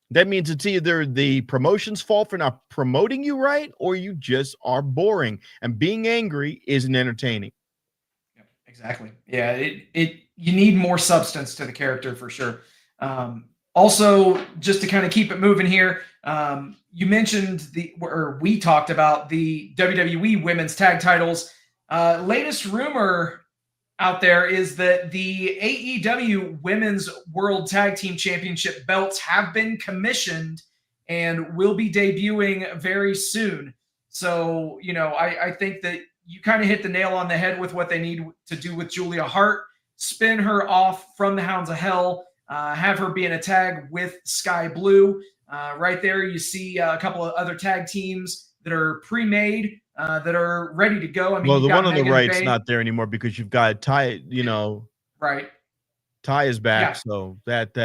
That means it's either the promotion's fault for not promoting you right, or you just are boring. And being angry isn't entertaining. Yep, exactly. Yeah, you need more substance to the character for sure. Also, just to kind of keep it moving here, you mentioned we talked about the WWE Women's Tag Titles. Latest rumor out there is that the AEW Women's World Tag Team Championship belts have been commissioned and will be debuting very soon. So, I think that you kind of hit the nail on the head with what they need to do with Julia Hart, spin her off from the Hounds of Hell, have her be in a tag with Sky Blue. Right there, you see a couple of other tag teams that are pre-made, that are ready to go. I mean, well, the one on the right's not there anymore because you've got Ty. Right. Ty is back, Yeah. So that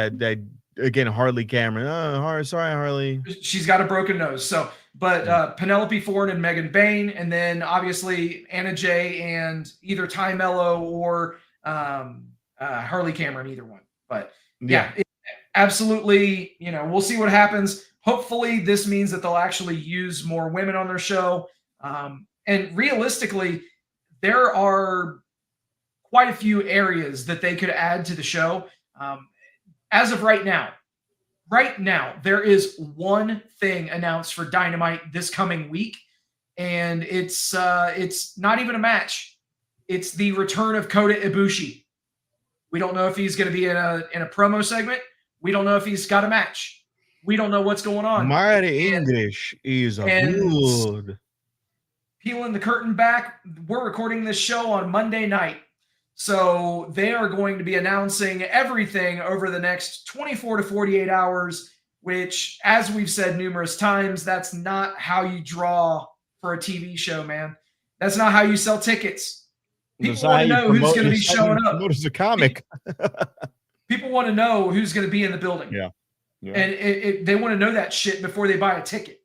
again, Harley Cameron. Oh, sorry, Harley. She's got a broken nose. So, but Penelope Ford and Megan Bain, and then obviously Anna Jay and either Ty Mello or Harley Cameron, either one. But yeah, absolutely. We'll see what happens. Hopefully this means that they'll actually use more women on their show. And realistically, there are quite a few areas that they could add to the show. As of right now, there is one thing announced for Dynamite this coming week, and it's not even a match. It's the return of Kota Ibushi. We don't know if he's going to be in a promo segment. We don't know if he's got a match. We don't know what's going on. My English is good. Peeling the curtain back, we're recording this show on Monday night. So they are going to be announcing everything over the next 24 to 48 hours, which, as we've said numerous times, that's not how you draw for a TV show, man. That's not how you sell tickets. People want to know who's going to be showing up. As a comic. People want to know who's going to be in the building. Yeah. And they want to know that shit before they buy a ticket.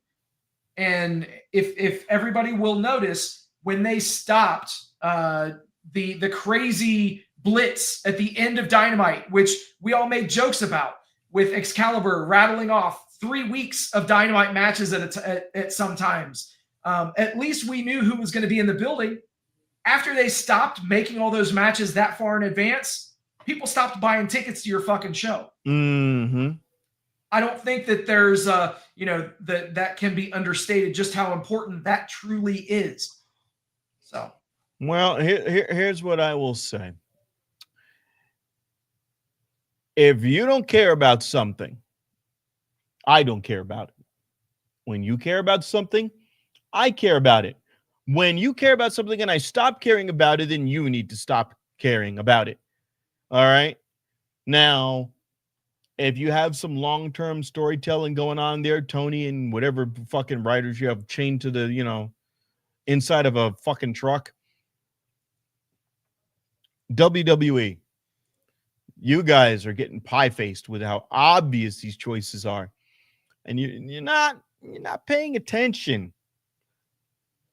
And if everybody will notice, when they stopped the crazy blitz at the end of Dynamite, which we all made jokes about, with Excalibur rattling off 3 weeks of Dynamite matches at some times, at least we knew who was going to be in the building. After they stopped making all those matches that far in advance, people stopped buying tickets to your fucking show. Mm-hmm. I don't think that there's that can be understated just how important that truly is. So, well, here's what I will say. If you don't care about something, I don't care about it. When you care about something, I care about it. When you care about something and I stop caring about it, then you need to stop caring about it. All right? Now, if you have some long-term storytelling going on there, Tony, and whatever fucking writers you have chained to the, inside of a fucking truck, WWE, you guys are getting pie-faced with how obvious these choices are. And you're not paying attention.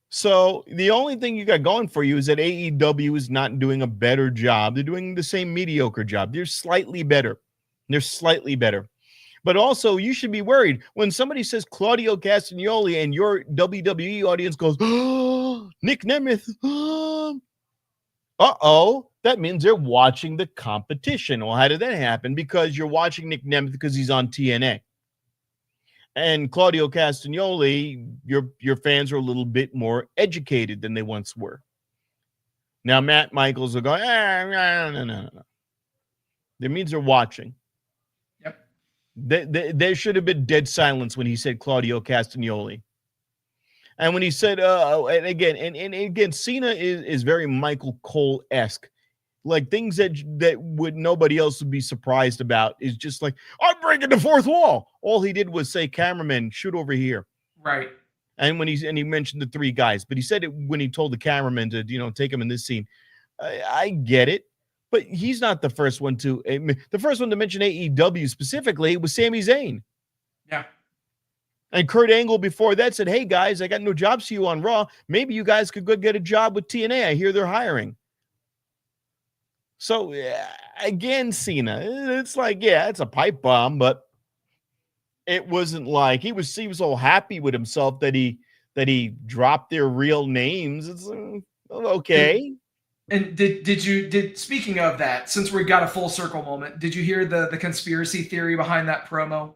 So the only thing you got going for you is that AEW is not doing a better job. They're doing the same mediocre job. They're slightly better. But also, you should be worried when somebody says Claudio Castagnoli and your WWE audience goes, oh, Nick Nemeth. Uh-oh. That means they're watching the competition. Well, how did that happen? Because you're watching Nick Nemeth because he's on TNA. And Claudio Castagnoli, your fans are a little bit more educated than they once were. Now, Matt Michaels are going, no. That means they're watching. yep. There should have been dead silence when he said Claudio Castagnoli. And when he said, and again, Cena is very Michael Cole-esque. Like things that would nobody else would be surprised about is just like, I'm breaking the fourth wall. All he did was say, cameraman, shoot over here. Right. And he mentioned the three guys, but he said it when he told the cameraman to, take him in this scene. I get it, but he's not the first one to mention AEW specifically was Sami Zayn. Yeah. And Kurt Angle before that said, hey guys, I got no jobs for you on Raw. Maybe you guys could go get a job with TNA. I hear they're hiring. So again, Cena, it's like, yeah, it's a pipe bomb, but it wasn't like he was so happy with himself that he dropped their real names. It's okay. And did speaking of that, since we got a full circle moment, did you hear the conspiracy theory behind that promo?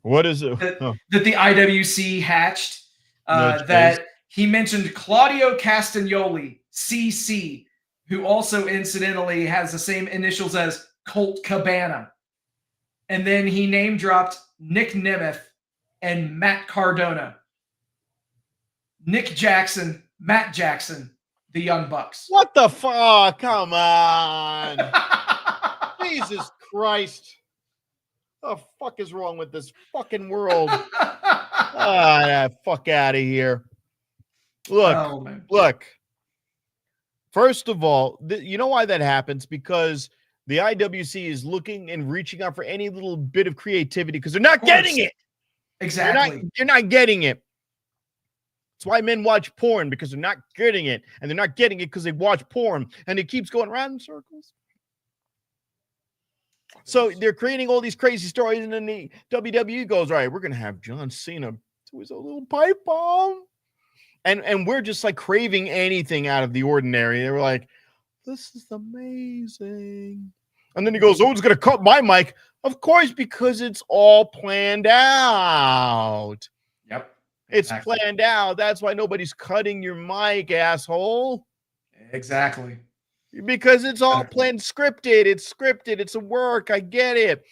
What is it? That the IWC hatched that he mentioned Claudio Castagnoli, CC, who also incidentally has the same initials as Colt Cabana. And then he name dropped Nick Nemeth and Matt Cardona. Nick Jackson, Matt Jackson, the Young Bucks. What the fuck? Come on. Jesus Christ. What the fuck is wrong with this fucking world? Fuck out of here. Look. First of all, you know why that happens? Because the IWC is looking and reaching out for any little bit of creativity because they're not getting it. Exactly. You're not getting it. That's why men watch porn, because they're not getting it. And they're not getting it because they watch porn. And it keeps going around in circles. So they're creating all these crazy stories. And then the WWE goes, all right, we're going to have John Cena do his own little pipe bomb. And we're just like craving anything out of the ordinary. They were like, this is amazing. And then he goes, oh, who's going to cut my mic? Of course, because it's all planned out. Yep. It's planned out. That's why nobody's cutting your mic, asshole. Exactly. Because it's all planned, scripted. It's scripted. It's a work. I get it.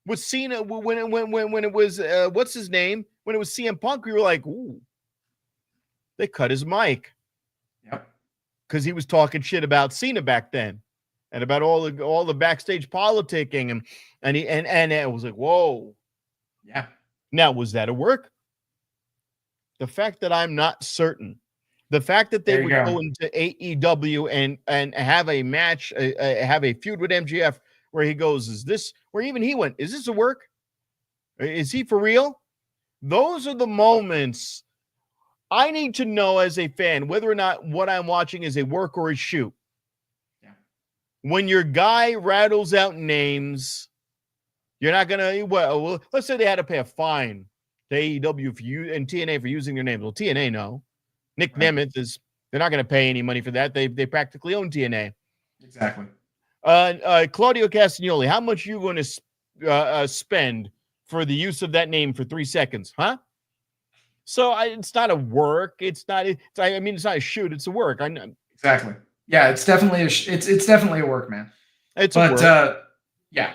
With Cena, when it was, what's his name? When it was CM Punk, we were like, ooh. They cut his mic. Yep. Because he was talking shit about Cena back then, and about all the backstage politicking, and it was like, whoa. Yeah. Now, was that a work? The fact that I'm not certain, the fact that they would go into AEW and have a match, have a feud with MJF, where he goes, is this? Where even he went, is this a work? Is he for real? Those are the moments. I need to know as a fan whether or not what I'm watching is a work or a shoot. Yeah. When your guy rattles out names, you're not going to, well, let's say they had to pay a fine to AEW for you and TNA for using their names. Well, TNA, no. Nick Nemeth they're not going to pay any money for that. They practically own TNA. Exactly. Claudio Castagnoli, how much are you going to spend for the use of that name for 3 seconds? Huh? So it's not a work. It's not a shoot. It's a work. I know. Exactly. Yeah, it's definitely it's definitely a work, man. It's But a work. yeah.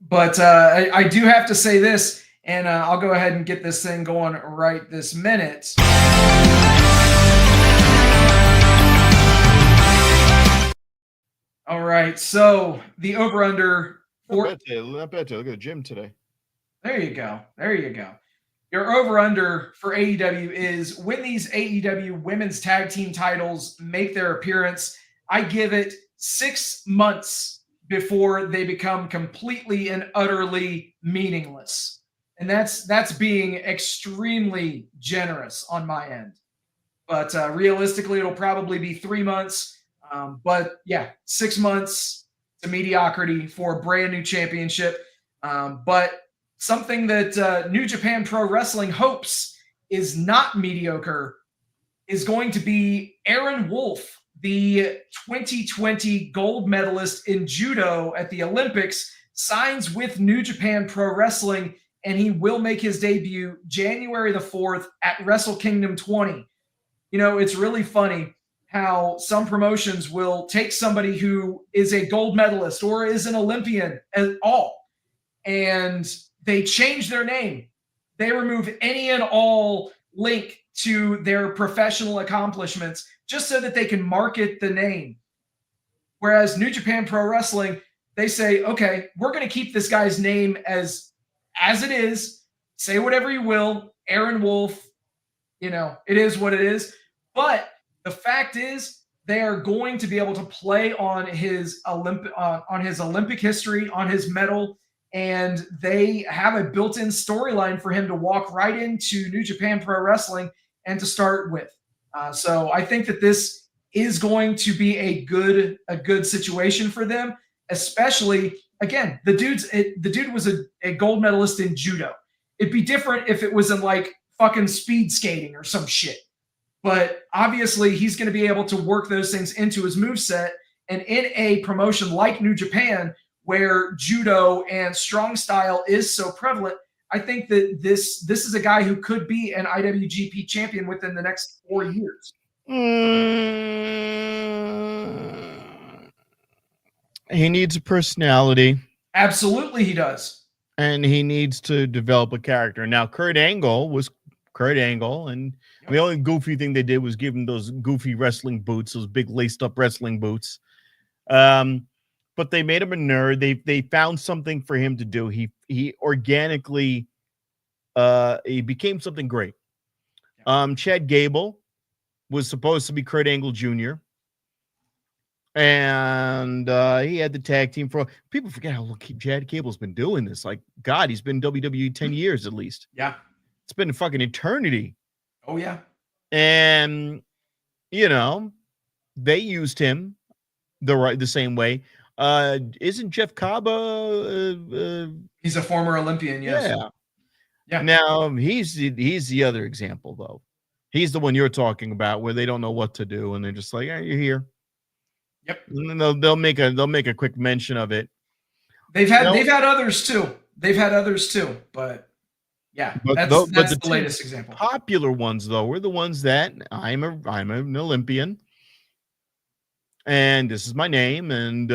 But I do have to say this, and I'll go ahead and get this thing going right this minute. All right, so the over-under for... Not bad, look at the gym today. There you go. There you go. Your over-under for AEW is when these AEW women's tag team titles make their appearance, I give it 6 months before they become completely and utterly meaningless. And that's being extremely generous on my end. But realistically, it'll probably be 3 months. But yeah, 6 months to mediocrity for a brand new championship. But something that New Japan Pro Wrestling hopes is not mediocre is going to be Aaron Wolf, the 2020 gold medalist in judo at the Olympics, signs with New Japan Pro Wrestling, and he will make his debut January the 4th at Wrestle Kingdom 20. You know, it's really funny how some promotions will take somebody who is a gold medalist or is an Olympian at all, and they change their name. They remove any and all link to their professional accomplishments just so that they can market the name. Whereas New Japan Pro Wrestling, they say, okay, we're going to keep this guy's name as it is. Say whatever you will. Aaron Wolf, you know, it is what it is. But the fact is, they are going to be able to play on his Olympic history, on his medal, and they have a built-in storyline for him to walk right into New Japan Pro Wrestling and to start with. So I think that this is going to be a good situation for them, especially, again, the dude was a gold medalist in judo. It'd be different if it was in like fucking speed skating or some shit. But obviously he's going to be able to work those things into his moveset. And in a promotion like New Japan, where judo and strong style is so prevalent, I think that this is a guy who could be an IWGP champion within the next 4 years. He needs a personality. Absolutely he does. And he needs to develop a character. Now, Kurt Angle was Kurt Angle, and the only goofy thing they did was give him those goofy wrestling boots, those big laced-up wrestling boots. But they made him a nerd. They found something for him to do. He organically he became something great. Chad Gable was supposed to be Kurt Angle Jr. And he had the tag team for people forget how long Chad Gable's been doing this. Like, God, he's been WWE 10 years at least. Yeah. It's been a fucking eternity. Oh, yeah. And, you know, they used him the same way. Isn't Jeff Cobb he's a former Olympian, yes. Yeah. Now, he's the other example, though. He's the one you're talking about where they don't know what to do, and they're just like, you're here. Yep. And they'll make a quick mention of it. They've had others too. But yeah, that's the latest example. Popular ones though were the ones that I'm an Olympian, and this is my name, and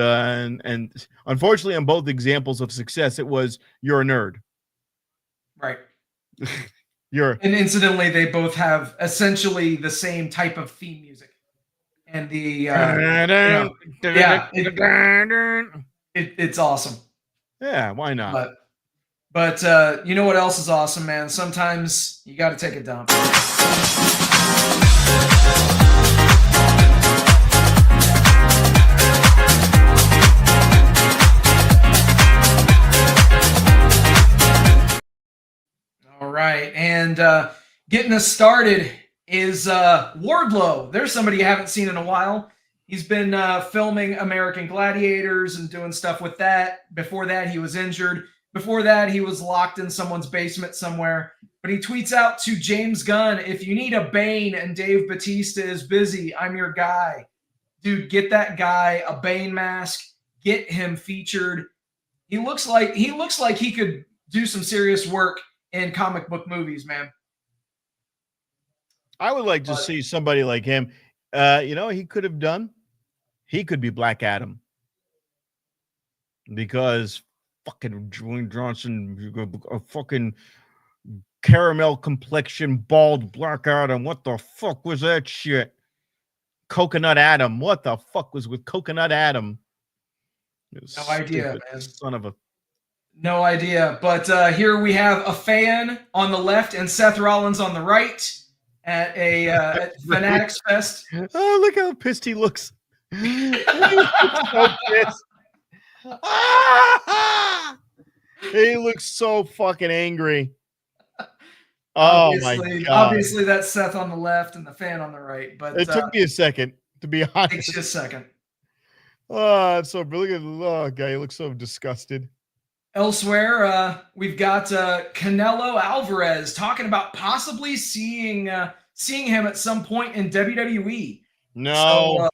unfortunately on both examples of success, it was you're a nerd. Right. And incidentally, they both have essentially the same type of theme music. And the it's awesome. Yeah, why not? But you know what else is awesome, man? Sometimes you got to take a dump. All right, and getting us started is Wardlow. There's somebody you haven't seen in a while. He's been filming American Gladiators and doing stuff with that. Before that, he was injured. Before that, he was locked in someone's basement somewhere. But he tweets out to James Gunn, if you need a Bane and Dave Bautista is busy, I'm your guy. Dude, get that guy a Bane mask. get him featured. He looks like he could do some serious work in comic book movies, man. I would like to see somebody like him. He could have done. He could be Black Adam because fucking Dwayne Johnson, a fucking caramel complexion, bald Black Adam. What the fuck was that shit? Coconut Adam. What the fuck was with Coconut Adam? No idea, man. Son of a. No idea. But here we have a fan on the left and Seth Rollins on the right at a at Fanatics Fest. Oh, look how pissed he looks. So pissed. He looks so fucking angry. Oh my god! Obviously, that's Seth on the left and the fan on the right. But it took me a second, to be honest. Takes you a second. Oh, it's so brilliant. Oh, guy, he looks so disgusted. Elsewhere, we've got Canelo Alvarez talking about possibly seeing him at some point in WWE. No, so,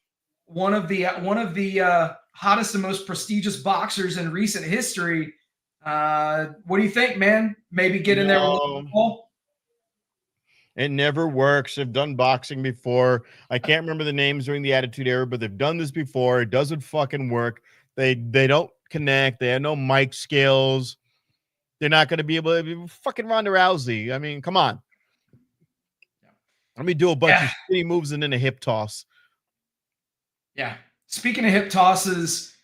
one of the hottest and most prestigious boxers in recent history. What do you think, man? Maybe get in there with Logan Paul? It never works. They've done boxing before. I can't remember the names during the Attitude Era, but they've done this before. It doesn't fucking work. They don't connect. They have no mic skills. They're not going to be able to be fucking Ronda Rousey. I mean, come on. Let me do a bunch of shitty moves and then a hip toss. Yeah. Speaking of hip tosses,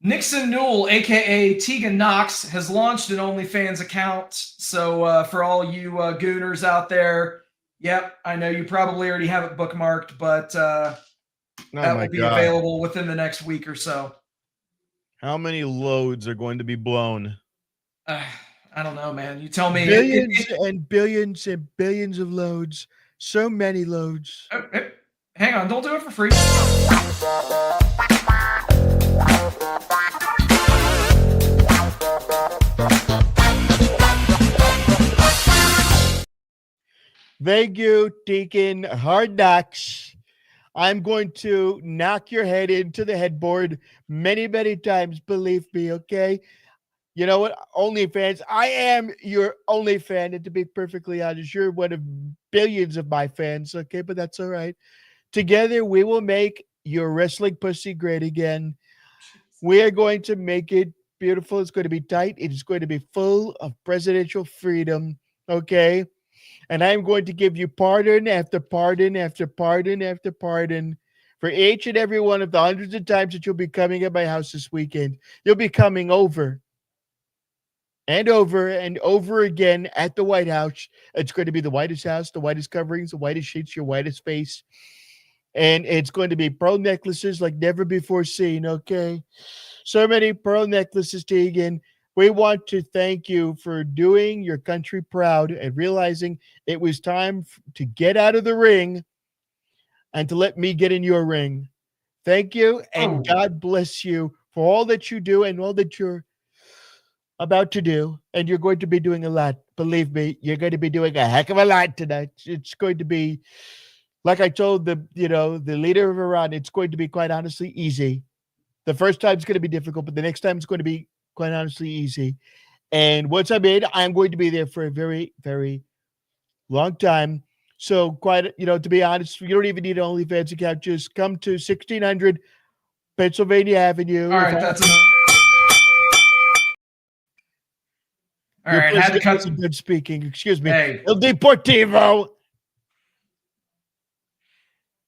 Nixon Newell, a.k.a. Tegan Knox, has launched an OnlyFans account. So for all you gooners out there, yep, I know you probably already have it bookmarked, but that will be available within the next week or so. How many loads are going to be blown? I don't know, man. You tell me. Billions and billions and billions of loads. So many loads. Hang on. Don't do it for free. Thank you, Deacon Hard Knocks. I'm going to knock your head into the headboard many, many times. Believe me, okay? You know what? OnlyFans. I am your only fan, and to be perfectly honest, you're one of billions of my fans, okay? But that's all right. Together, we will make your wrestling pussy great again. We are going to make it beautiful. It's going to be tight. It is going to be full of presidential freedom, okay? And I'm going to give you pardon after pardon after pardon after pardon for each and every one of the hundreds of times that you'll be coming at my house this weekend. You'll be coming over and over and over again at the White House. It's going to be the whitest house, the whitest coverings, the whitest sheets, your whitest face. And it's going to be pearl necklaces like never before seen, okay? So many pearl necklaces, Tegan. We want to thank you for doing your country proud and realizing it was time to get out of the ring and to let me get in your ring. Thank you, and God bless you for all that you do and all that you're about to do. And you're going to be doing a lot. Believe me, you're going to be doing a heck of a lot tonight. It's going to be, like I told the leader of Iran, it's going to be quite honestly easy. The first time it's going to be difficult, but the next time it's going to be quite honestly easy. And once I'm in, I'm going to be there for a very, very long time. So to be honest, you don't even need an OnlyFans account. Just come to 1600 Pennsylvania Avenue. All right, that's enough. All right, had to cut some good speaking. Excuse me. Hey. El Deportivo.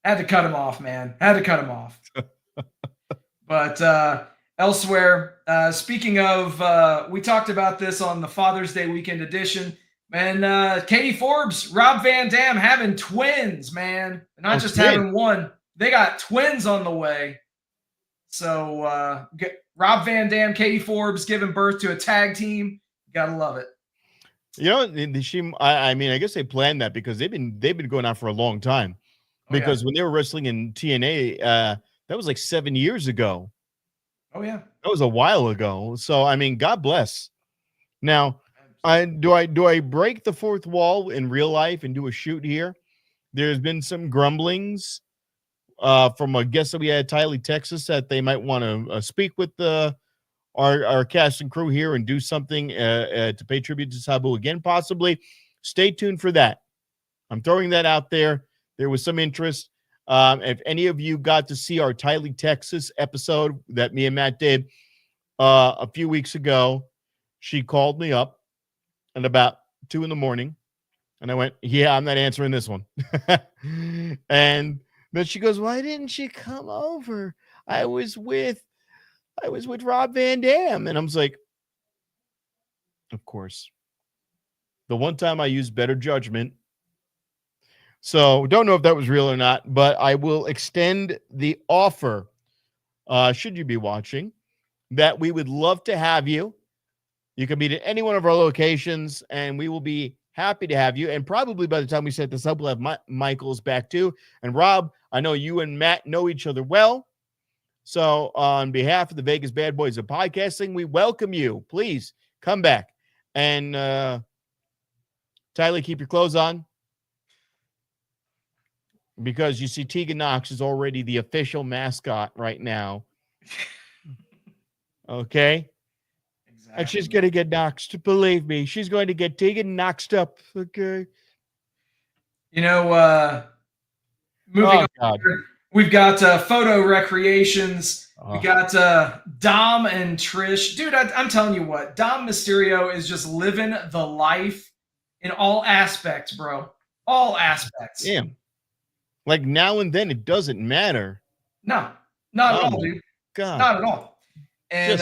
Had to cut him off, man. Had to cut him off. But elsewhere, speaking of, we talked about this on the Father's Day weekend edition. Man, Katie Forbes, Rob Van Dam having twins, man. Not just having one. They got twins on the way. So Rob Van Dam, Katie Forbes giving birth to a tag team. Gotta love it. You know, I mean, I guess they planned that because they've been going on for a long time. Because when they were wrestling in TNA, that was like 7 years ago. Oh yeah, that was a while ago. So I mean, God bless. Now, do I break the fourth wall in real life and do a shoot here? There's been some grumblings from a guest that we had, Tyler, Texas, that they might want to speak with our cast and crew here and do something to pay tribute to Sabu again, possibly. Stay tuned for that. I'm throwing that out there. There was some interest. If any of you got to see our Tyler, Texas episode that me and Matt did a few weeks ago, she called me up at about 2 a.m. and I went, yeah, I'm not answering this one. And then she goes, why didn't she come over? I was with Rob Van Dam. And I was like, of course. The one time I used better judgment. So don't know if that was real or not, but I will extend the offer, should you be watching, that we would love to have you. You can meet at any one of our locations, and we will be happy to have you. And probably by the time we set this up, we'll have Michael's back too. And Rob, I know you and Matt know each other well. So on behalf of the Vegas Bad Boys of Podcasting, we welcome you. Please come back. And Tyler, keep your clothes on. Because you see, Tegan Knox is already the official mascot right now. Okay? Exactly. And she's going to get knoxed. Believe me, she's going to get Tegan knoxed up. Okay? You know, moving on, we've got Photo Recreations. We got Dom and Trish. Dude, I'm telling you what, Dom Mysterio is just living the life in all aspects, bro. All aspects. Damn. Like now and then, it doesn't matter. No, not at all, dude. God. Not at all. And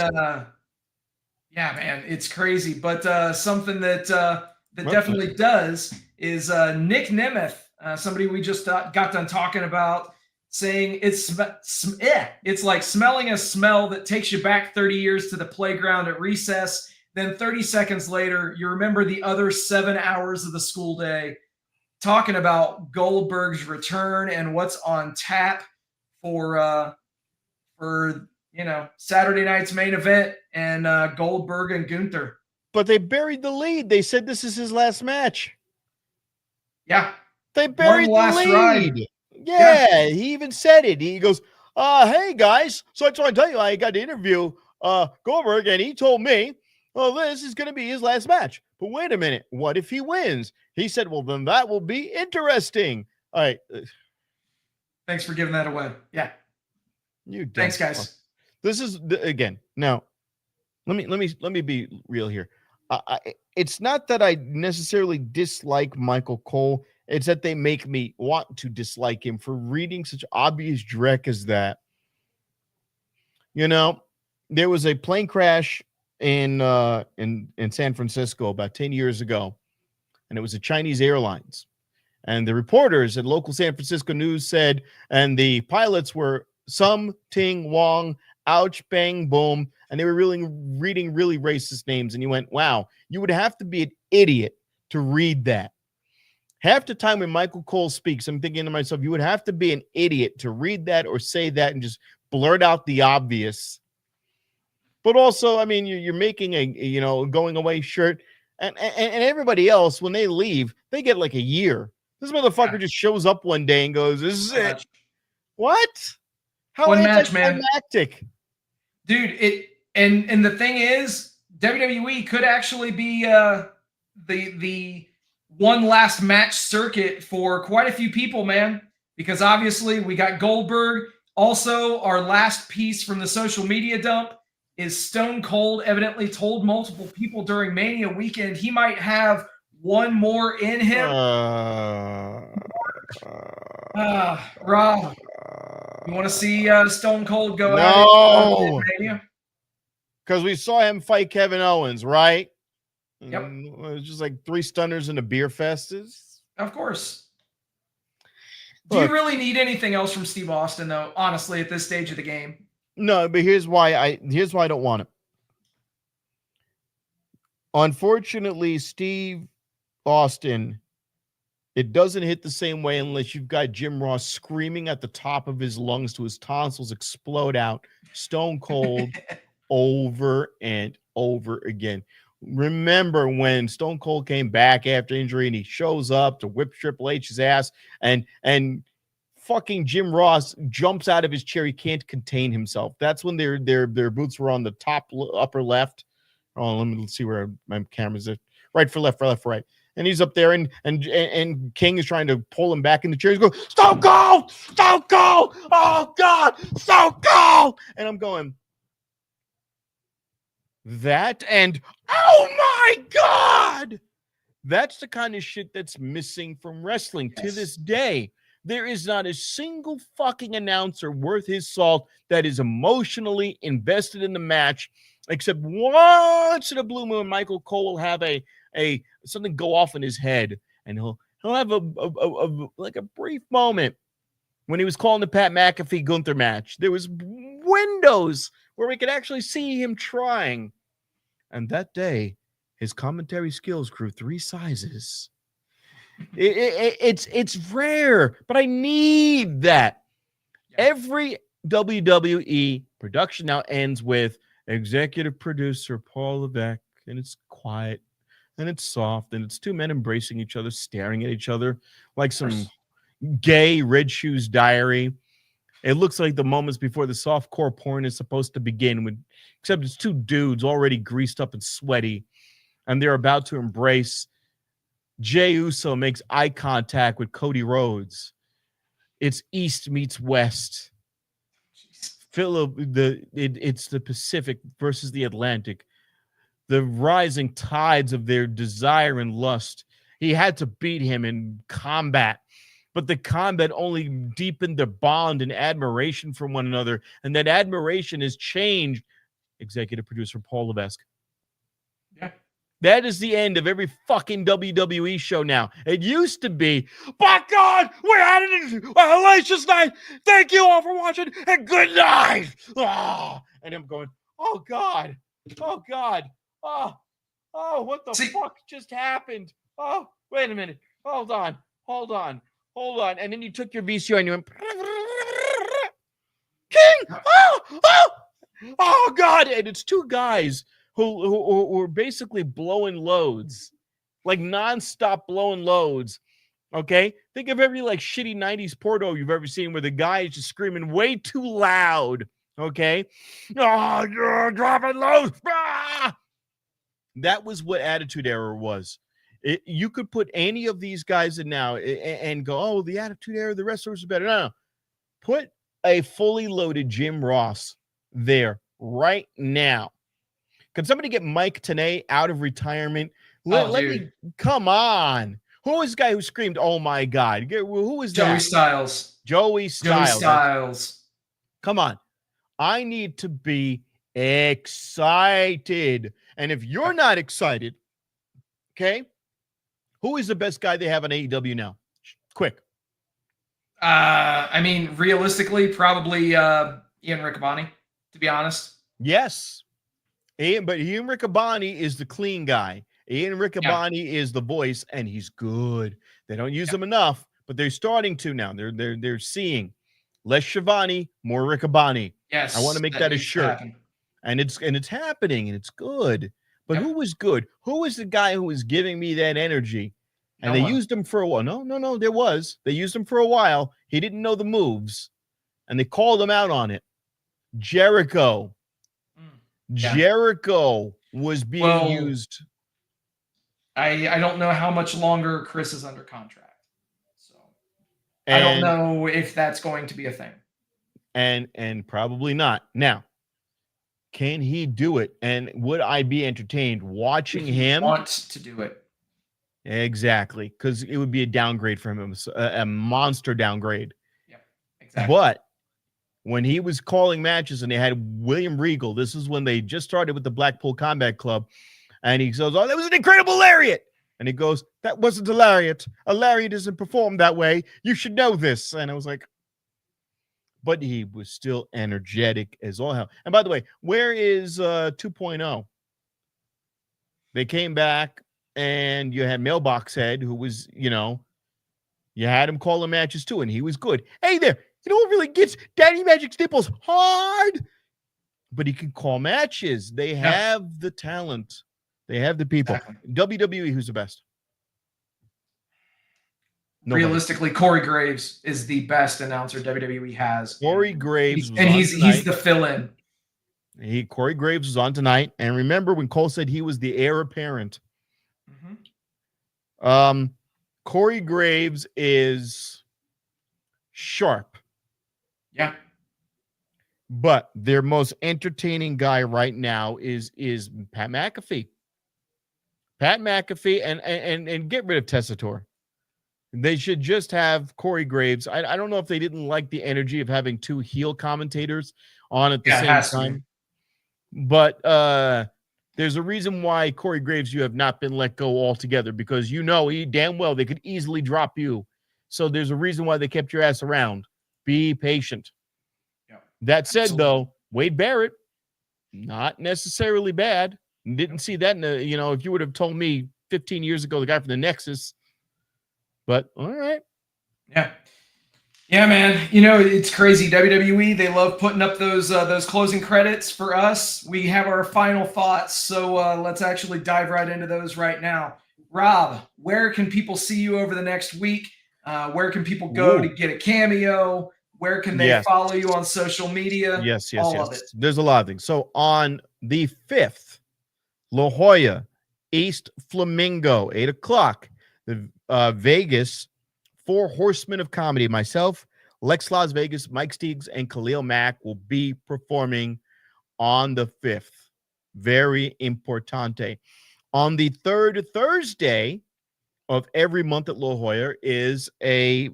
yeah, man, it's crazy. But something that definitely does is Nick Nemeth, somebody we just got done talking about, saying it's like smelling a smell that takes you back 30 years to the playground at recess. Then 30 seconds later, you remember the other 7 hours of the school day. Talking about Goldberg's return and what's on tap for Saturday night's main event and Goldberg and Gunther. But they buried the lead. They said this is his last match. Yeah. They buried the lead. Ride. Yeah, he even said it. He goes, hey guys, so I tried to tell you I got to interview Goldberg, and he told me, well, this is going to be his last match. But wait a minute, what if he wins? He said, well, then that will be interesting. All right. Thanks for giving that away. Yeah. Thanks, guys. This is again. Now, let me be real here. It's not that I necessarily dislike Michael Cole. It's that they make me want to dislike him for reading such obvious dreck as that. You know, there was a plane crash in San Francisco about 10 years ago, and it was a Chinese Airlines. And the reporters at local San Francisco news said, and the pilots were Sum Ting Wong, ouch, bang, boom, and they were really reading really racist names. And you went, wow, you would have to be an idiot to read that. Half the time when Michael Cole speaks, I'm thinking to myself, you would have to be an idiot to read that or say that and just blurt out the obvious. But also, I mean, you're making a going away shirt, and everybody else, when they leave, they get like a year. This motherfucker just shows up one day and goes, "This is it." What? How one match, man? Dude, and the thing is, WWE could actually be the one last match circuit for quite a few people, man. Because obviously we got Goldberg. Also, our last piece from the social media dump is Stone Cold evidently told multiple people during Mania weekend he might have one more in him. Rob, you want to see Stone Cold go out in Mania? Because we saw him fight Kevin Owens, right? Yep. It was just like 3 stunners and a beer fest. Of course. Do you really need anything else from Steve Austin, though, honestly, at this stage of the game? No, but here's why I don't want it. Unfortunately, Steve Austin, it doesn't hit the same way unless you've got Jim Ross screaming at the top of his lungs to his tonsils explode out, Stone Cold, over and over again. Remember when Stone Cold came back after injury and he shows up to whip Triple H's ass and fucking Jim Ross jumps out of his chair. He can't contain himself. That's when their boots were on the upper left. Oh, let me see where my camera's at. Right for left, right. And he's up there, and King is trying to pull him back in the chair. He's going, Stone Cold! Stone Cold! Oh, God! Stone Cold! And I'm going, that and, oh, my God! That's the kind of shit that's missing from wrestling to this day. There is not a single fucking announcer worth his salt that is emotionally invested in the match, except once in a blue moon, Michael Cole will have a something go off in his head, and he'll have a brief moment when he was calling the Pat McAfee Gunther match. There was windows where we could actually see him trying, and that day his commentary skills grew 3 sizes. It's rare, but I need that. Every WWE production now ends with executive producer Paul Levesque, and it's quiet and it's soft and it's 2 men embracing each other, staring at each other like some gay Red Shoes Diary. It looks like the moments before the softcore porn is supposed to begin, except it's 2 dudes already greased up and sweaty, and they're about to embrace. Jey Uso makes eye contact with Cody Rhodes. It's East meets West. It's the Pacific versus the Atlantic. The rising tides of their desire and lust. He had to beat him in combat, but the combat only deepened their bond and admiration for one another, and that admiration has changed. Executive producer Paul Levesque. Yeah. That is the end of every fucking WWE show now. It used to be, by God, we had it in a hellacious night. Thank you all for watching, and good night. Oh, and I'm going, oh, God. Oh, God. Oh, what the fuck just happened? Oh, wait a minute. Hold on. And then you took your VCR and you went, King! Oh, God. And it's 2 guys who were basically blowing loads, like nonstop blowing loads. Okay, think of every like shitty 90s porno you've ever seen where the guy is just screaming way too loud. Okay, oh, you're dropping loads. Ah! That was what Attitude Era was. You could put any of these guys in now and go, oh, the Attitude Era, the wrestlers are better. No. Put a fully loaded Jim Ross there right now. Can somebody get Mike Tenay out of retirement? Let me come on. Who was the guy who screamed, oh my God? Who was that? Joey Styles. Come on. I need to be excited. And if you're not excited, okay, who is the best guy they have on AEW now? Quick. I mean, realistically, probably Ian Riccaboni, to be honest. Yes. But Ian Riccaboni is the clean guy. Ian Riccaboni is the voice, and he's good. They don't use him enough, but they're starting to now. They're seeing less Shivani, more Riccaboni. Yes, I want to make that a shirt, and it's happening, and it's good. But who was good? Who was the guy who was giving me that energy? And they used him for a while. No. They used him for a while. He didn't know the moves, and they called him out on it. Jericho. Jericho was being used. I don't know how much longer Chris is under contract. So I don't know if that's going to be a thing. And probably not. Now, can he do it? And would I be entertained watching him? Want to do it. Exactly. Because it would be a downgrade for him. A monster downgrade. Yeah, exactly. But when he was calling matches and they had William Regal, this is when they just started with the Blackpool Combat Club, and he goes, oh, that was an incredible lariat. And he goes, that wasn't a lariat. A lariat isn't performed that way. You should know this. And I was like, but he was still energetic as all hell. And by the way, where is 2.0? They came back, and you had Mailbox Head, who was, you had him calling matches too, and he was good. Hey there. You know what really gets Daddy Magic's nipples hard? But he can call matches. They have the talent. They have the people. Exactly. WWE, who's the best? Nobody. Realistically, Corey Graves is the best announcer WWE has. Corey Graves was and on he's tonight. the fill-in. Corey Graves was on tonight. And remember when Cole said he was the heir apparent? Corey Graves is sharp. Yeah. But their most entertaining guy right now is Pat McAfee. Pat McAfee and get rid of Tessitore. They should just have Corey Graves. I don't know if they didn't like the energy of having two heel commentators on at the same time. But there's a reason why Corey Graves, you have not been let go altogether, because he damn well they could easily drop you. So there's a reason why they kept your ass around. Be patient. That said, though, Wade Barrett, not necessarily bad. Didn't see that if you would have told me 15 years ago, the guy from the Nexus. But all right. Yeah. Yeah, man. It's crazy. WWE, they love putting up those closing credits for us. We have our final thoughts, so let's actually dive right into those right now. Rob, where can people see you over the next week? Where can people go to get a cameo? Where can they follow you on social media? Yes. All of it. There's a lot of things. So on the 5th, La Jolla, East Flamingo, 8 o'clock, the Vegas, 4 Horsemen of Comedy, myself, Lex Las Vegas, Mike Steegs, and Khalil Mack will be performing on the 5th. Very importante. On the 3rd Thursday of every month at La Jolla is a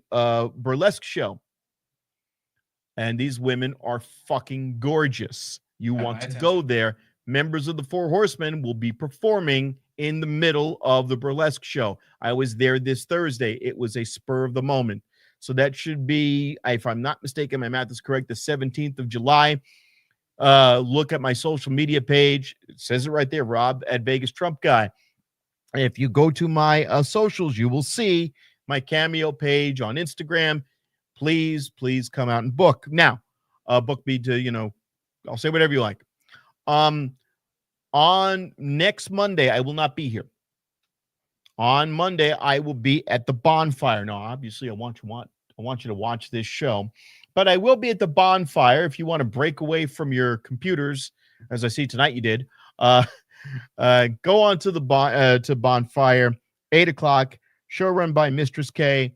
burlesque show. And these women are fucking gorgeous. You want to go there. Members of the 4 Horsemen will be performing in the middle of the burlesque show. I was there this Thursday. It was a spur of the moment. So that should be, if I'm not mistaken, my math is correct, the 17th of July. Look at my social media page. It says it right there, Rob at Vegas Trump Guy. If you go to my socials, you will see my Cameo page on Instagram. Please come out and book. Now, book me to, I'll say whatever you like. On next Monday, I will not be here. On Monday, I will be at the bonfire. Now, obviously, I want you to watch this show, but I will be at the bonfire. If you want to break away from your computers, as I see tonight, you did. Go on to the to bonfire, 8 o'clock. Show run by Mistress K.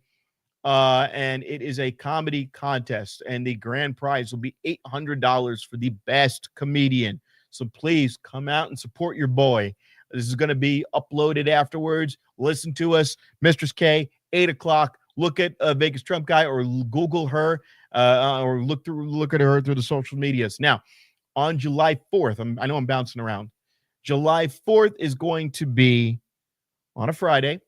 And it is a comedy contest, and the grand prize will be $800 for the best comedian. So please come out and support your boy. This is going to be uploaded afterwards. Listen to us, Mistress K, 8 o'clock. Look at Vegas Trump Guy, or Google her, or look at her through the social medias. Now, on July 4th, I know I'm bouncing around. July 4th is going to be on a Friday.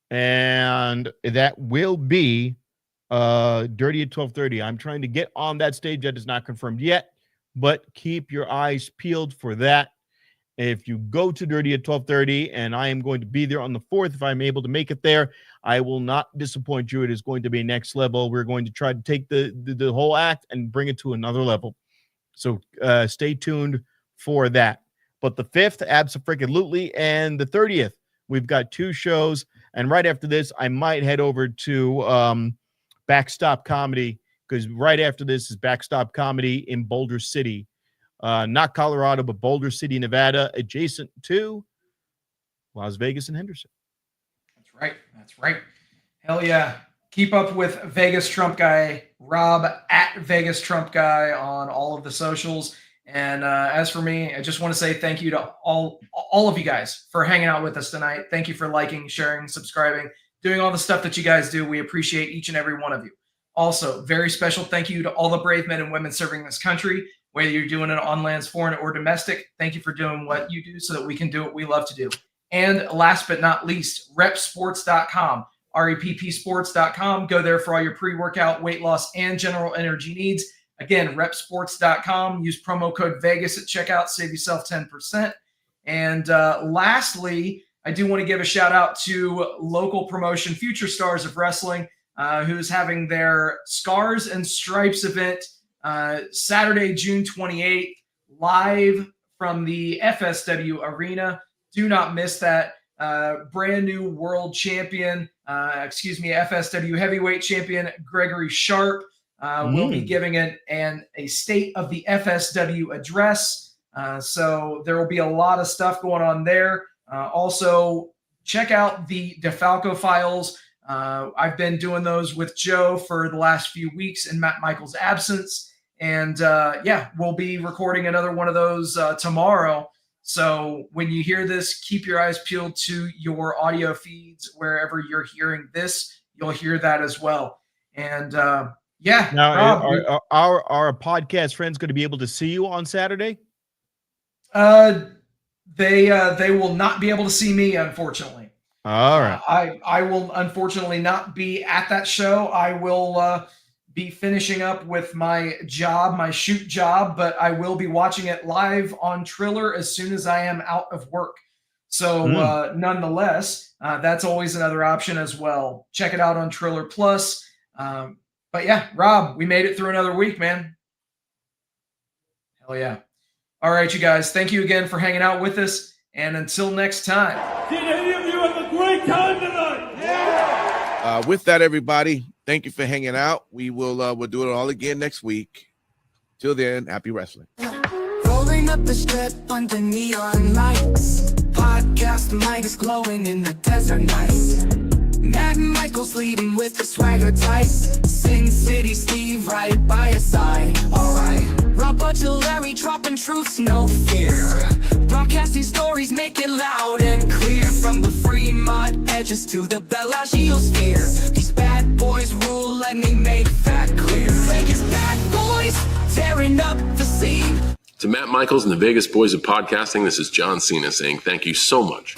And that will be Dirty at 12:30. I'm trying to get on that stage. That is not confirmed yet, but keep your eyes peeled for that. If you go to Dirty at 12:30, and I am going to be there on the 4th, if I'm able to make it there, I will not disappoint you. It is going to be next level. We're going to try to take the whole act and bring it to another level. So stay tuned for that. But the 5th, abso-freaking-lutely, and the 30th, we've got 2 shows. And right after this, I might head over to Backstop Comedy, because right after this is Backstop Comedy in Boulder City. Not Colorado, but Boulder City, Nevada, adjacent to Las Vegas and Henderson. That's right. Hell yeah. Keep up with Vegas Trump Guy, Rob at Vegas Trump Guy on all of the socials. And as for me, I just want to say thank you to all of you guys for hanging out with us tonight. Thank you for liking, sharing, subscribing, doing all the stuff that you guys do. We appreciate each and every one of you. Also, very special thank you to all the brave men and women serving this country, whether you're doing it on lands, foreign or domestic. Thank you for doing what you do so that we can do what we love to do. And last but not least, repsports.com, reppsports.com. Go there for all your pre-workout, weight loss, and general energy needs. Again, repsports.com. Use promo code Vegas at checkout. Save yourself 10%. And lastly, I do want to give a shout out to local promotion, Future Stars of Wrestling, who's having their Scars and Stripes event Saturday, June 28th, live from the FSW Arena. Do not miss that. brand new world champion, FSW heavyweight champion Gregory Sharp will be giving a state of the FSW address. So there will be a lot of stuff going on there. Also, check out the DeFalco files. I've been doing those with Joe for the last few weeks in Matt Michaels' absence. And we'll be recording another one of those tomorrow. So when you hear this, keep your eyes peeled to your audio feeds. Wherever you're hearing this, you'll hear that as well. And now, Rob, our podcast friends going to be able to see you on Saturday? They will not be able to see me, unfortunately. All right. I will unfortunately not be at that show. I will be finishing up with my job, my shoot job, but I will be watching it live on Triller as soon as I am out of work. So nonetheless, that's always another option as well. Check it out on Triller Plus. But yeah, Rob, we made it through another week, man. Hell yeah. All right, you guys, thank you again for hanging out with us. And until next time. Did any of you have a great time tonight? Yeah. With that, everybody, thank you for hanging out. We'll do it all again next week. Till then, happy wrestling. Rolling up the strip under neon lights. Podcast mics glowing in the desert nights. Matt Michaels leading with the swagger tight. Sin City Steve right by your side. Alright. Rob Larry dropping truths, no fear. Broadcasting stories, make it loud and clear. From the Fremont edges to the Bellagio sphere. These bad boys rule, let me make that clear. Vegas bad boys, tearing up the scene. To Matt Michaels and the Vegas Boys of Podcasting, this is John Cena saying thank you so much.